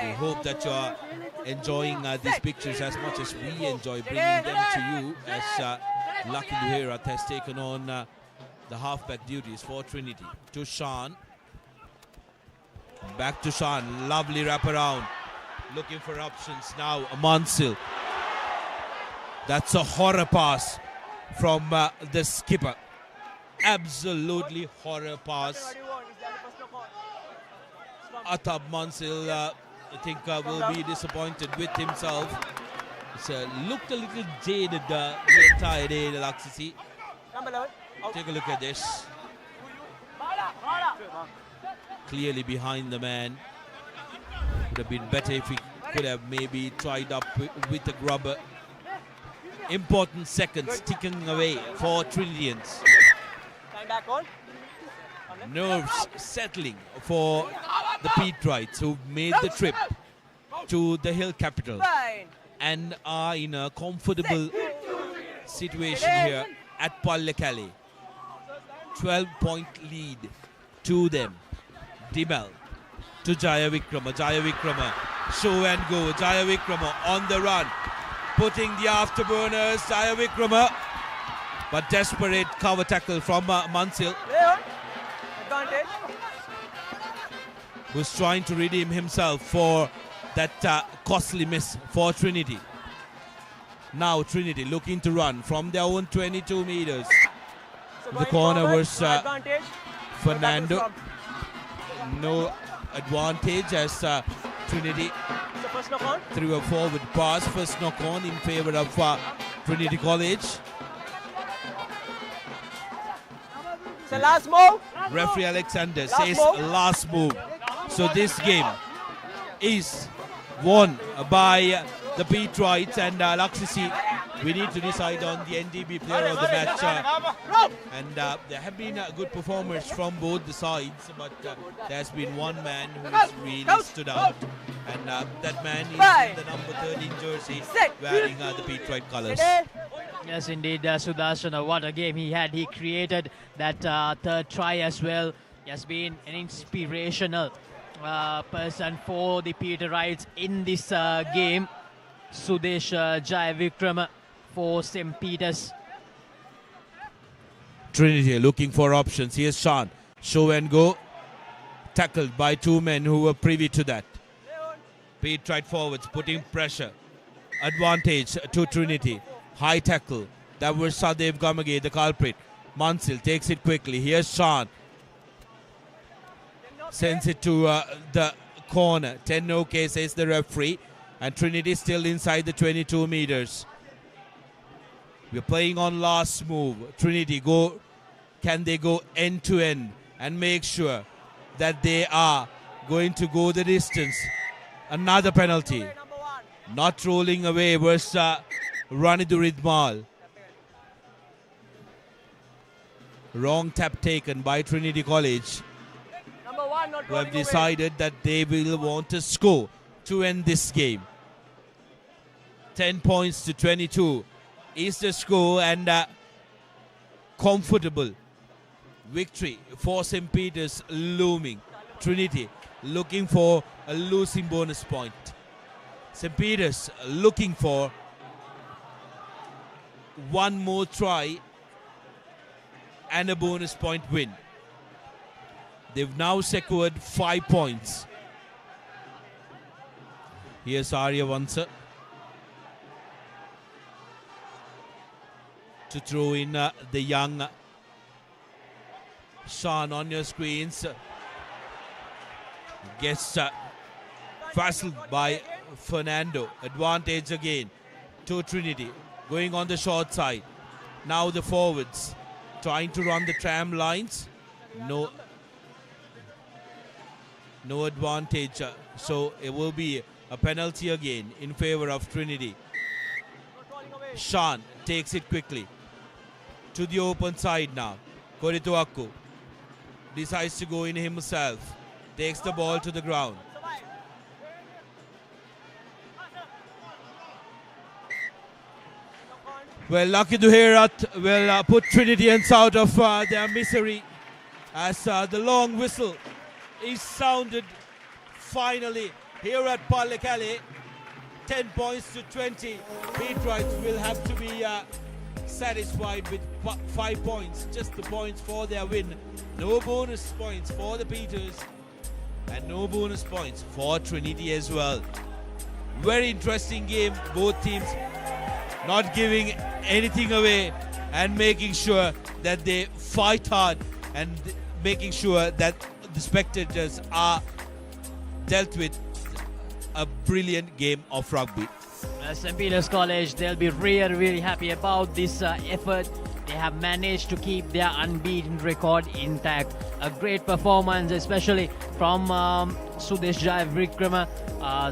We hope that you are enjoying these pictures as much as we enjoy bringing them to you, as Lucky Luherath has taken on the halfback duties for Trinity. To Sean. Back to Sean. Lovely wraparound. Looking for options now. Mansell. That's a horror pass from the skipper. Absolutely horror pass. Atab Mansell, I think, will be disappointed with himself. He's looked a little jaded the entire day, Laksisi. Take a look at this. Clearly behind the man. Would have been better if he could have maybe tried up with the grubber. Important seconds ticking away for Trinitians. Nerves settling for the Pete Wrights, who made the trip to the hill capital and are in a comfortable situation here at Pallekele. 12-point lead to them. Dimel to Jaya Vikrama. Jaya Vikrama, show and go. Jaya Vikrama on the run, putting the afterburners. Jaya Vikrama, but desperate cover tackle from Mansell, who's trying to redeem himself for that costly miss for Trinity. Now Trinity looking to run from their own 22 meters. The corner was Fernando. No advantage as Trinity threw a forward pass. First knock on in favor of Trinity College. Last move. Referee Alexander says last move. So this game is won by the Pete Wrights, and Laksisi, we need to decide on the NDB player of the match. And there have been good performers from both the sides, but there's been one man who has really stood out, and that man is in the number 13 jersey wearing the Pete Wright colours. Yes, indeed, Sudarshana, what a game he had. He created that third try as well. He has been an inspirational person for the Peter Wrights in this game. Sudesh Jayavikrama for St. Peter's. Trinity looking for options. Here's Sean. Show and go. Tackled by two men who were privy to that. Pete Wright forwards, putting pressure. Advantage to Trinity. High tackle. That was Sadev Gamage, the culprit. Mansell takes it quickly. Here's Sean. Sends it to the corner. 10 OK says the referee. And Trinity still inside the 22 meters. We're playing on last move. Trinity can they go end to end and make sure that they are going to go the distance? Another penalty. Not rolling away was Ranidu Ridmal. Wrong tap taken by Trinity College, who have decided that they will want to score to end this game. 10 points to 22 is the score, and comfortable victory for St. Peter's looming. Trinity looking for a losing bonus point. St. Peter's looking for one more try and a bonus point win. They've now secured 5 points. Here's Arya Vansa to throw in the young Sean on your screens. Gets vassled by Fernando. Advantage again to Trinity. Going on the short side. Now the forwards trying to run the tram lines. No advantage. So it will be a penalty again in favor of Trinity. Shan takes it quickly to the open side now. Korituaku decides to go in himself. Takes the ball to the ground. Well, Lucky Duherat will put Trinitians out of their misery as the long whistle is sounded finally here at Pallekele. 10 points to 20. Petrites will have to be satisfied with 5 points. Just the points for their win. No bonus points for the Peters and no bonus points for Trinity as well. Very interesting game. Both teams not giving anything away and making sure that they fight hard and making sure that the spectators are dealt with a brilliant game of rugby. St. Peter's College, they'll be really happy about this effort. They have managed to keep their unbeaten record intact. A great performance, especially from Sudesh Jai Vikrama,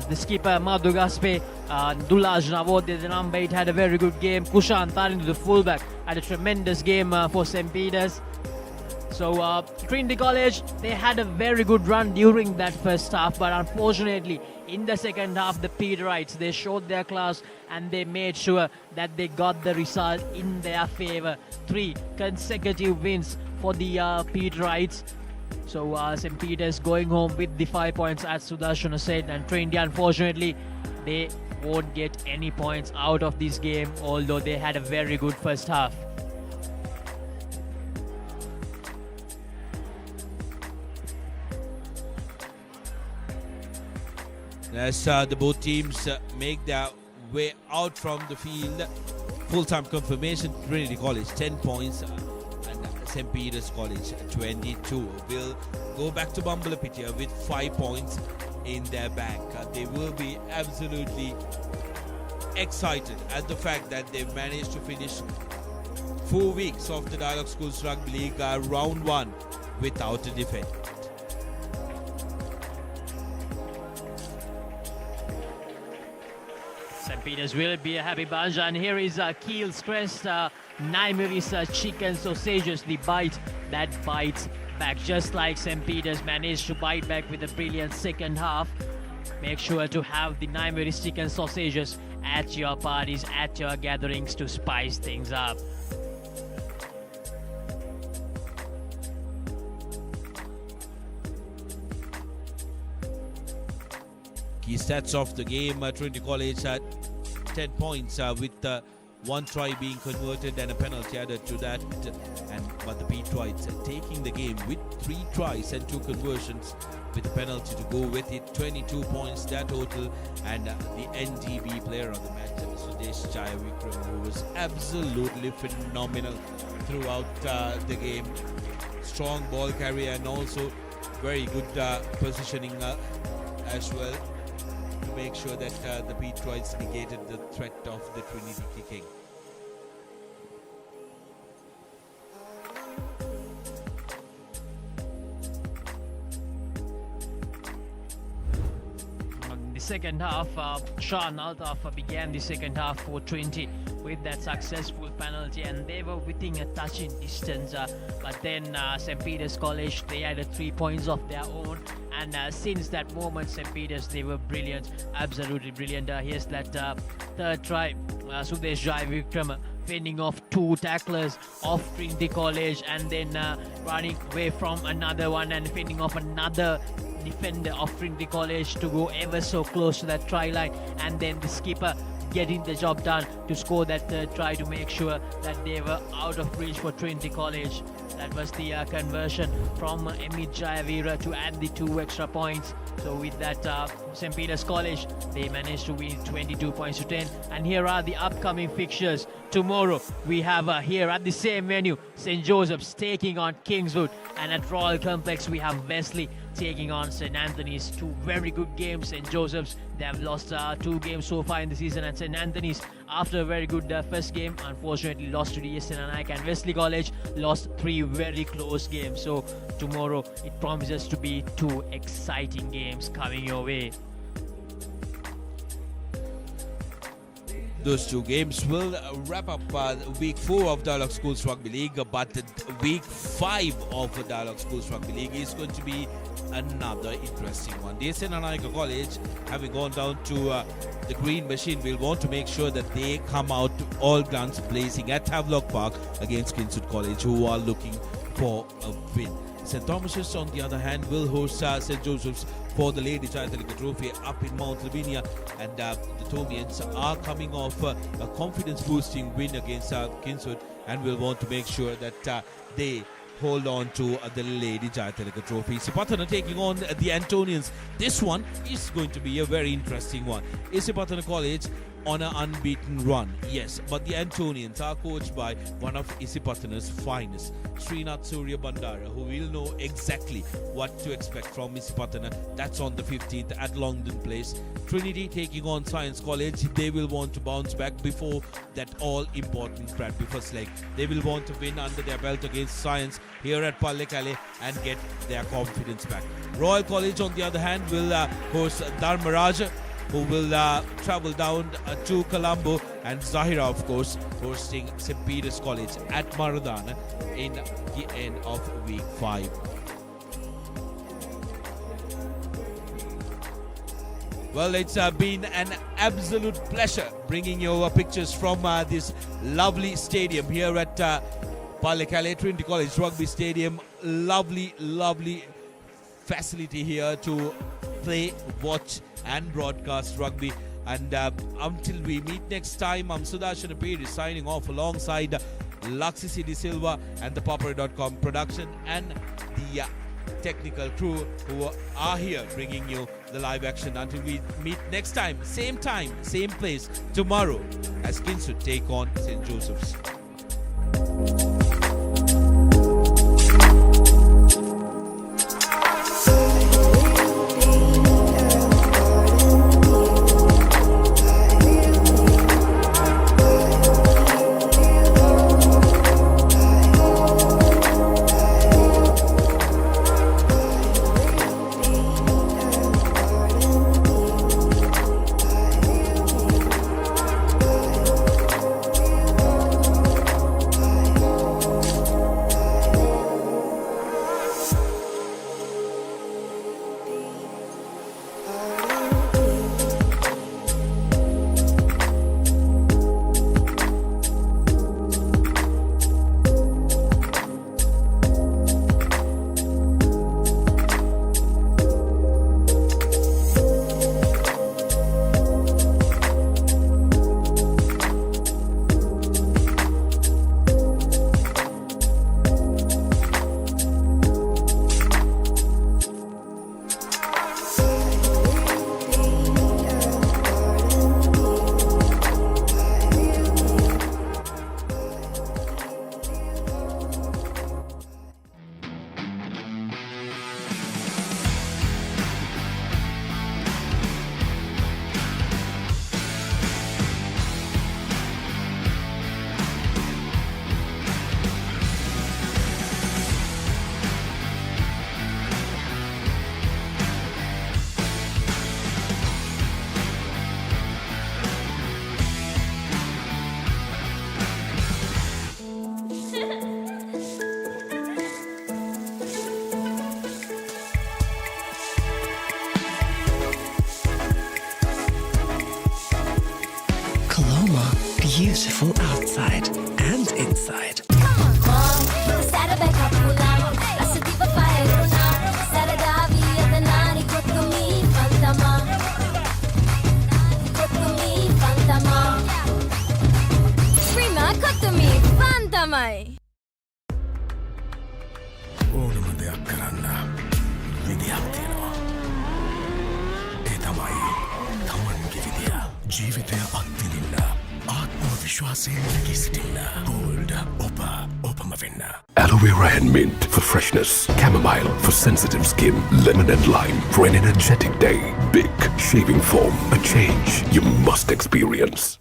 the skipper Madhu Gaspe, Dulaj Navodya, the number 8, had a very good game. Kushan Tarin, the fullback, had a tremendous game for St. Peter's. So Trinity College, they had a very good run during that first half, but unfortunately in the second half the Peterites, they showed their class and they made sure that they got the result in their favor. 3 consecutive wins for the Peterites. So St. Peter's going home with the 5 points, as Sudarshana said, and Trinity, unfortunately, they won't get any points out of this game, although they had a very good first half. As the both teams make their way out from the field, full-time confirmation, Trinity College 10 points and St. Peter's College 22 will go back to Bambalapitiya with 5 points in their bank. They will be absolutely excited at the fact that they've managed to finish 4 weeks of the Dialog Schools Rugby League round 1 without a defeat. St. Peter's will be a happy bunch, and here is Keel's Crest, Naimiri's chicken sausages, the bite that bites back, just like St. Peter's managed to bite back with a brilliant second half. Make sure to have the Naimiri's chicken sausages at your parties, at your gatherings to spice things up. Key stats of the game, Trinity College had 10 points with 1 try being converted and a penalty added to that. But the Petrites taking the game with 3 tries and 2 conversions with a penalty to go with it. 22 points that total, and the NDB player of the match, Sudesh Jai Vikram, who was absolutely phenomenal throughout the game. Strong ball carrier and also very good positioning as well, to make sure that the Petrites negated the threat of the Trinity kicking. The second half, Sean Altaf began the second half for Trinity with that successful penalty, and they were within a touching distance. But then St. Peter's College, they had 3 points of their own, and since that moment, St. Peter's, they were brilliant, absolutely brilliant. Here's that third try, Sudesh Jai Vikram fending off 2 tacklers of Trinity College, and then running away from another one and fending off another defender of Trinity College to go ever so close to that try line, and then the skipper getting the job done to score that third try to make sure that they were out of reach for Trinity College. That was the conversion from Amit Jayavira to add the 2 extra points. So with that, St. Peter's College, they managed to win 22 points to 10. And here are the upcoming fixtures. Tomorrow, we have here at the same venue, St. Joseph's taking on Kingswood. And at Royal Complex, we have Wesley taking on St. Anthony's. Two very good games. St. Joseph's, they have lost 2 games so far in the season, and St. Anthony's, after a very good first game, unfortunately lost to DS Senanayake, and Wesley College lost 3 very close games. So tomorrow it promises to be 2 exciting games coming your way. Those 2 games will wrap up week 4 of Dialog Schools Rugby League, but week 5 of Dialog Schools Rugby League is going to be another interesting one. DS Senanayake College, having gone down to the green machine, will want to make sure that they come out all guns blazing at Havelock Park against Kingswood College, who are looking for a win. St. Thomas's, on the other hand, will host St. Joseph's for the Lady Jayathalika Trophy up in Mount Lavinia, and the Thomians are coming off a confidence-boosting win against Kingswood, and will want to make sure that they hold on to the Lady Jayathalika Trophy. Isipatana taking on the Antonians. This one is going to be a very interesting one. Isipatana College on an unbeaten run, yes, but the Antonians are coached by one of Isipatana's finest, Srinath Surya Bandara, who will know exactly what to expect from Isipatana. That's on the 15th at Longdon Place. Trinity taking on Science College. They will want to bounce back before that all-important Bradby first leg. They will want to win under their belt against Science here at Pallekele and get their confidence back. Royal College, on the other hand, will host Dharmaraja, who will travel down to Colombo, and Zahira, of course, hosting St. Peter's College at Maradana in the end of week 5. Well, it's been an absolute pleasure bringing you pictures from this lovely stadium here at Pallekele Trinity College Rugby Stadium. Lovely, lovely facility here to play, watch and broadcast rugby. And until we meet next time, I'm Sudarshan Piri signing off alongside Laxisi De Silva and the Papare.com production and the technical crew who are here bringing you the live action. Until we meet next time, same place tomorrow, as Kingswood take on St. Joseph's. Beautiful outside and inside. ඕනම දෙයක් කරන්න විදියක් තියෙනවා. ඒ තමයි තමන්ගේ විදිය. ජීවිතය අත්විඳින්න, ආත්ම Aloe vera and mint for freshness, chamomile for sensitive skin, lemon and lime for an energetic day. Big shaving foam, a change you must experience.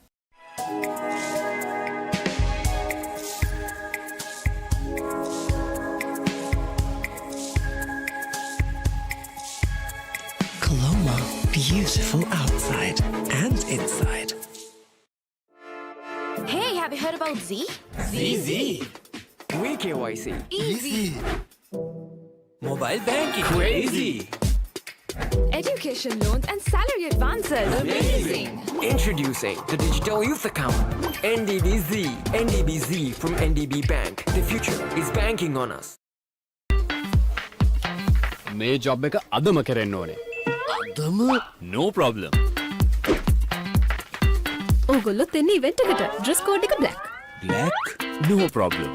Coloma, beautiful outside and inside. Hey, have you heard about Z? KYC. Easy. Mobile banking. Crazy. Education loans and salary advances. Amazing. Introducing the Digital Youth Account. NDBZ. NDBZ from NDB Bank. The future is banking on us. මේ job එක අදම කරන්න ඕනේ. අදම no problem. ඕගොල්ලොත් එන්නේ event එකට. Dress code එක black. Black no problem.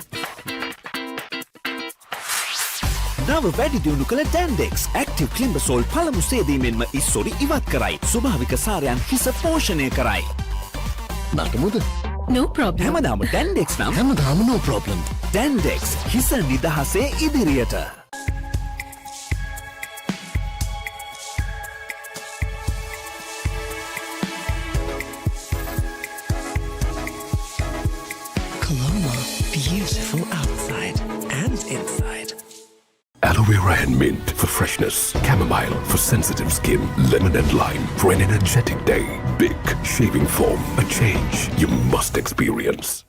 නව වැඩි දියුණු කළ Dandex Active Climbasol පළමු සේදීමෙන්ම ඉස්සොරි ඉවත් කරයි. ස්වභාවික සාරයන් හිස පෝෂණය කරයි. නටමුද? No problem. හැමදාම Dandex නම් හැමදාම no problem. Dandex හිස නිදහසේ ඉදිරියට. Coloma, beautiful outside and inside. Aloe vera and mint for freshness, chamomile for sensitive skin, lemon and lime for an energetic day. Big shaving foam, a change you must experience.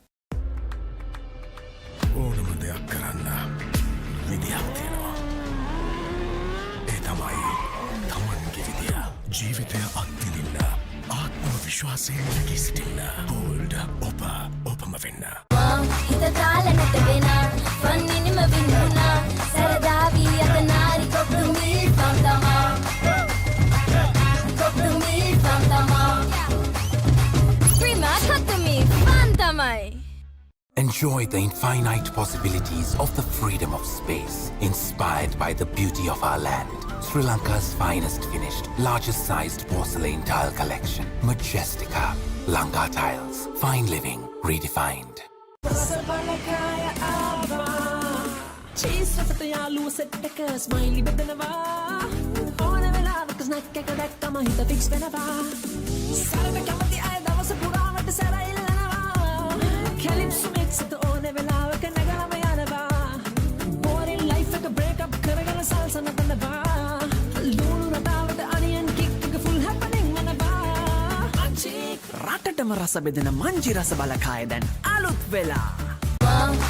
ඕනම දෙයක් කරන්න විදියක් තියෙනවා. ඒ තමයි තමන්ගේ විදිය. ජීවිතය අත්විඳින්න ආත්ම විශ්වාසයෙන් නැගී සිටින්න. බෝල්ඩ් ඔබම වෙන්න. හිත තාලනට වෙන වන්නිනම වින්නුනා සරදාවී අතනාරි කොක්තුමී පන්තමා Prima Katumi Fantamai. Enjoy the infinite possibilities of the freedom of space, inspired by the beauty of our land. Sri Lanka's finest finished, largest sized porcelain tile collection. Majestica. Lanka Tiles. Fine living redefined. Cheese of the yalu set a smiley bedanava. On a vela, because not Kakadakama hit the fix benava. Saramacamati, I was a pura at the Sarailava. Calypso makes it on a vela, Kanagamayadava. Born in life like a breakup, Karagana salsa, and the bar. Luna with the onion kick, full happening in a bar. Ratatama rasa bedana manji rasa balakaya than Alut Vela.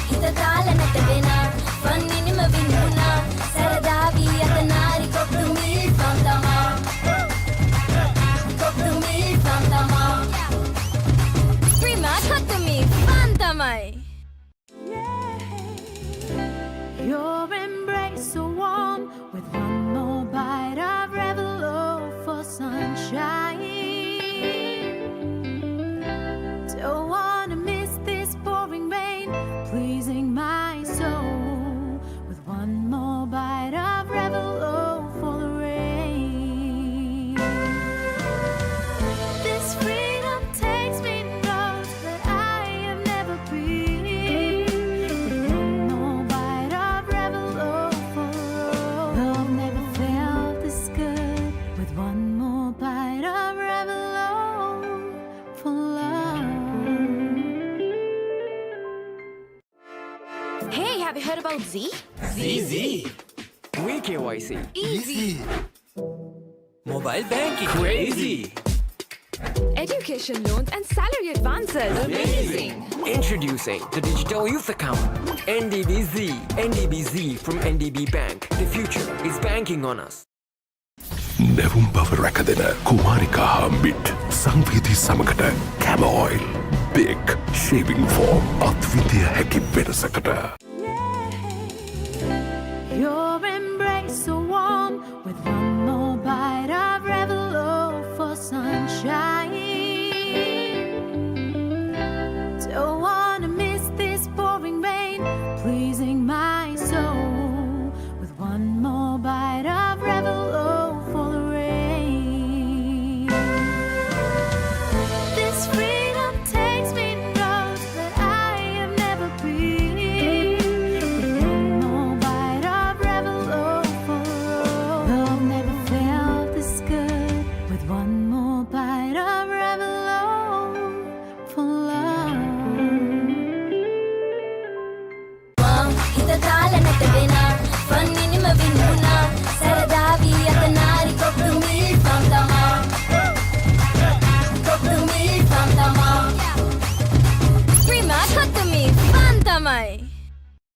හිත තාලනට වෙන වන්නිනම වින්නුනා සරදාවී අතනාරි කොක්තුමී පන්තමා Prima Katumi Fantamai. Your embrace so warm with one more bite of Revelo for sunshine. Don't wanna miss this pouring rain, pleasing my soul with one more bite of Revelo for the rain. This freedom takes me to roads that I have never been. With one more bite of Revelo for the road. Love never felt this good. With one more bite of Revelo for love. Hey, have you heard about Z? KYC. Easy. Mobile banking. Crazy. Education loans and salary advances. Amazing. Introducing the Digital Youth Account. NDBZ. NDBZ from NDB Bank. The future is banking on us. Nevum බව රැකදෙන කුමාරිකා මිට් සංවේදී සමකට Camo Oil. Big shaving foam අත්විඳිය හැකි වෙනසකට. Your embrace so warm with one more bite of Revelo for sunshine. Don't wanna miss this pouring rain, pleasing my soul with one more bite of Revelo for the rain. This freedom takes me to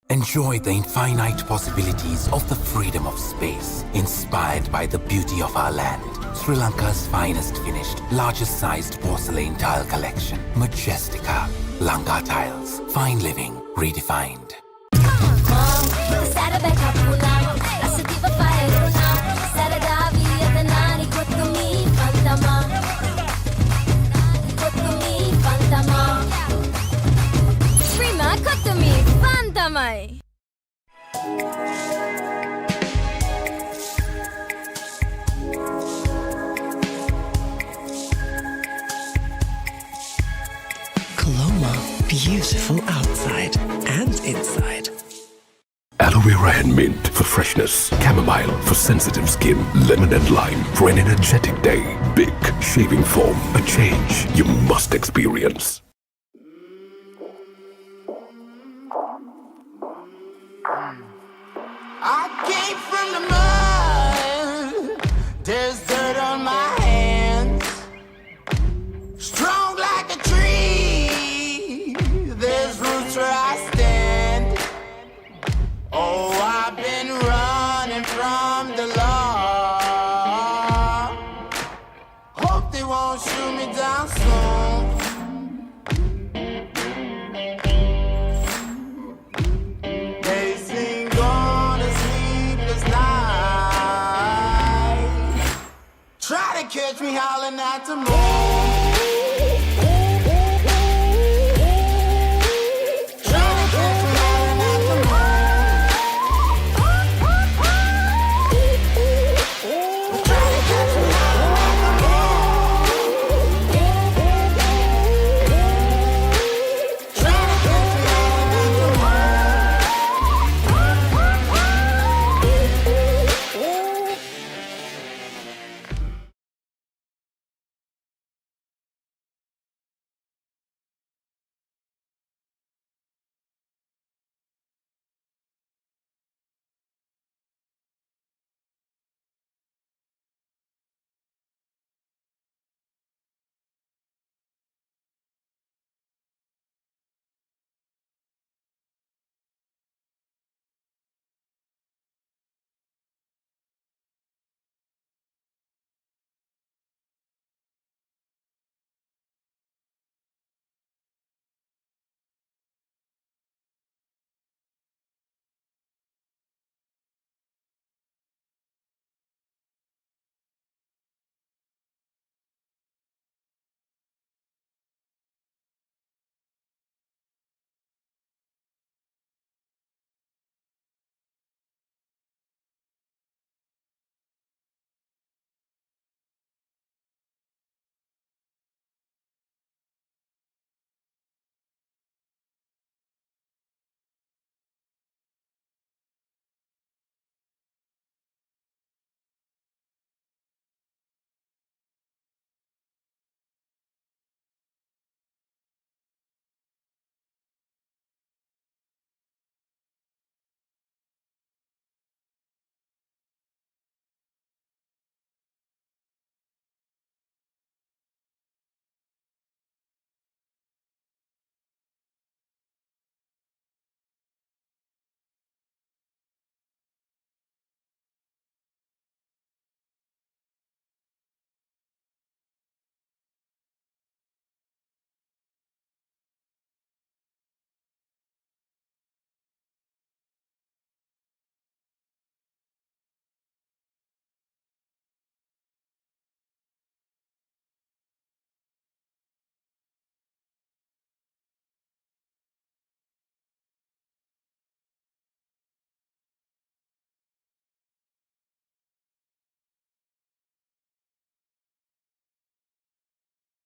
Enjoy the infinite possibilities of the freedom of space, inspired by the beauty of our land. Sri Lanka's finest finished, largest sized porcelain tile collection. Majestica. Lanka Tiles. Fine living redefined. Coloma, beautiful outside and inside. Aloe vera and mint for freshness. Chamomile for sensitive skin. Lemon and lime for an energetic day. Big shaving foam. A change you must experience. I came from the mud. There's dirt on my hands. Strong like a tree. There's roots where I stand. Oh, I've been running from the law. Hope they won't shoot me down soon. They sing on a sleepless night. Try to catch me howling at the moon.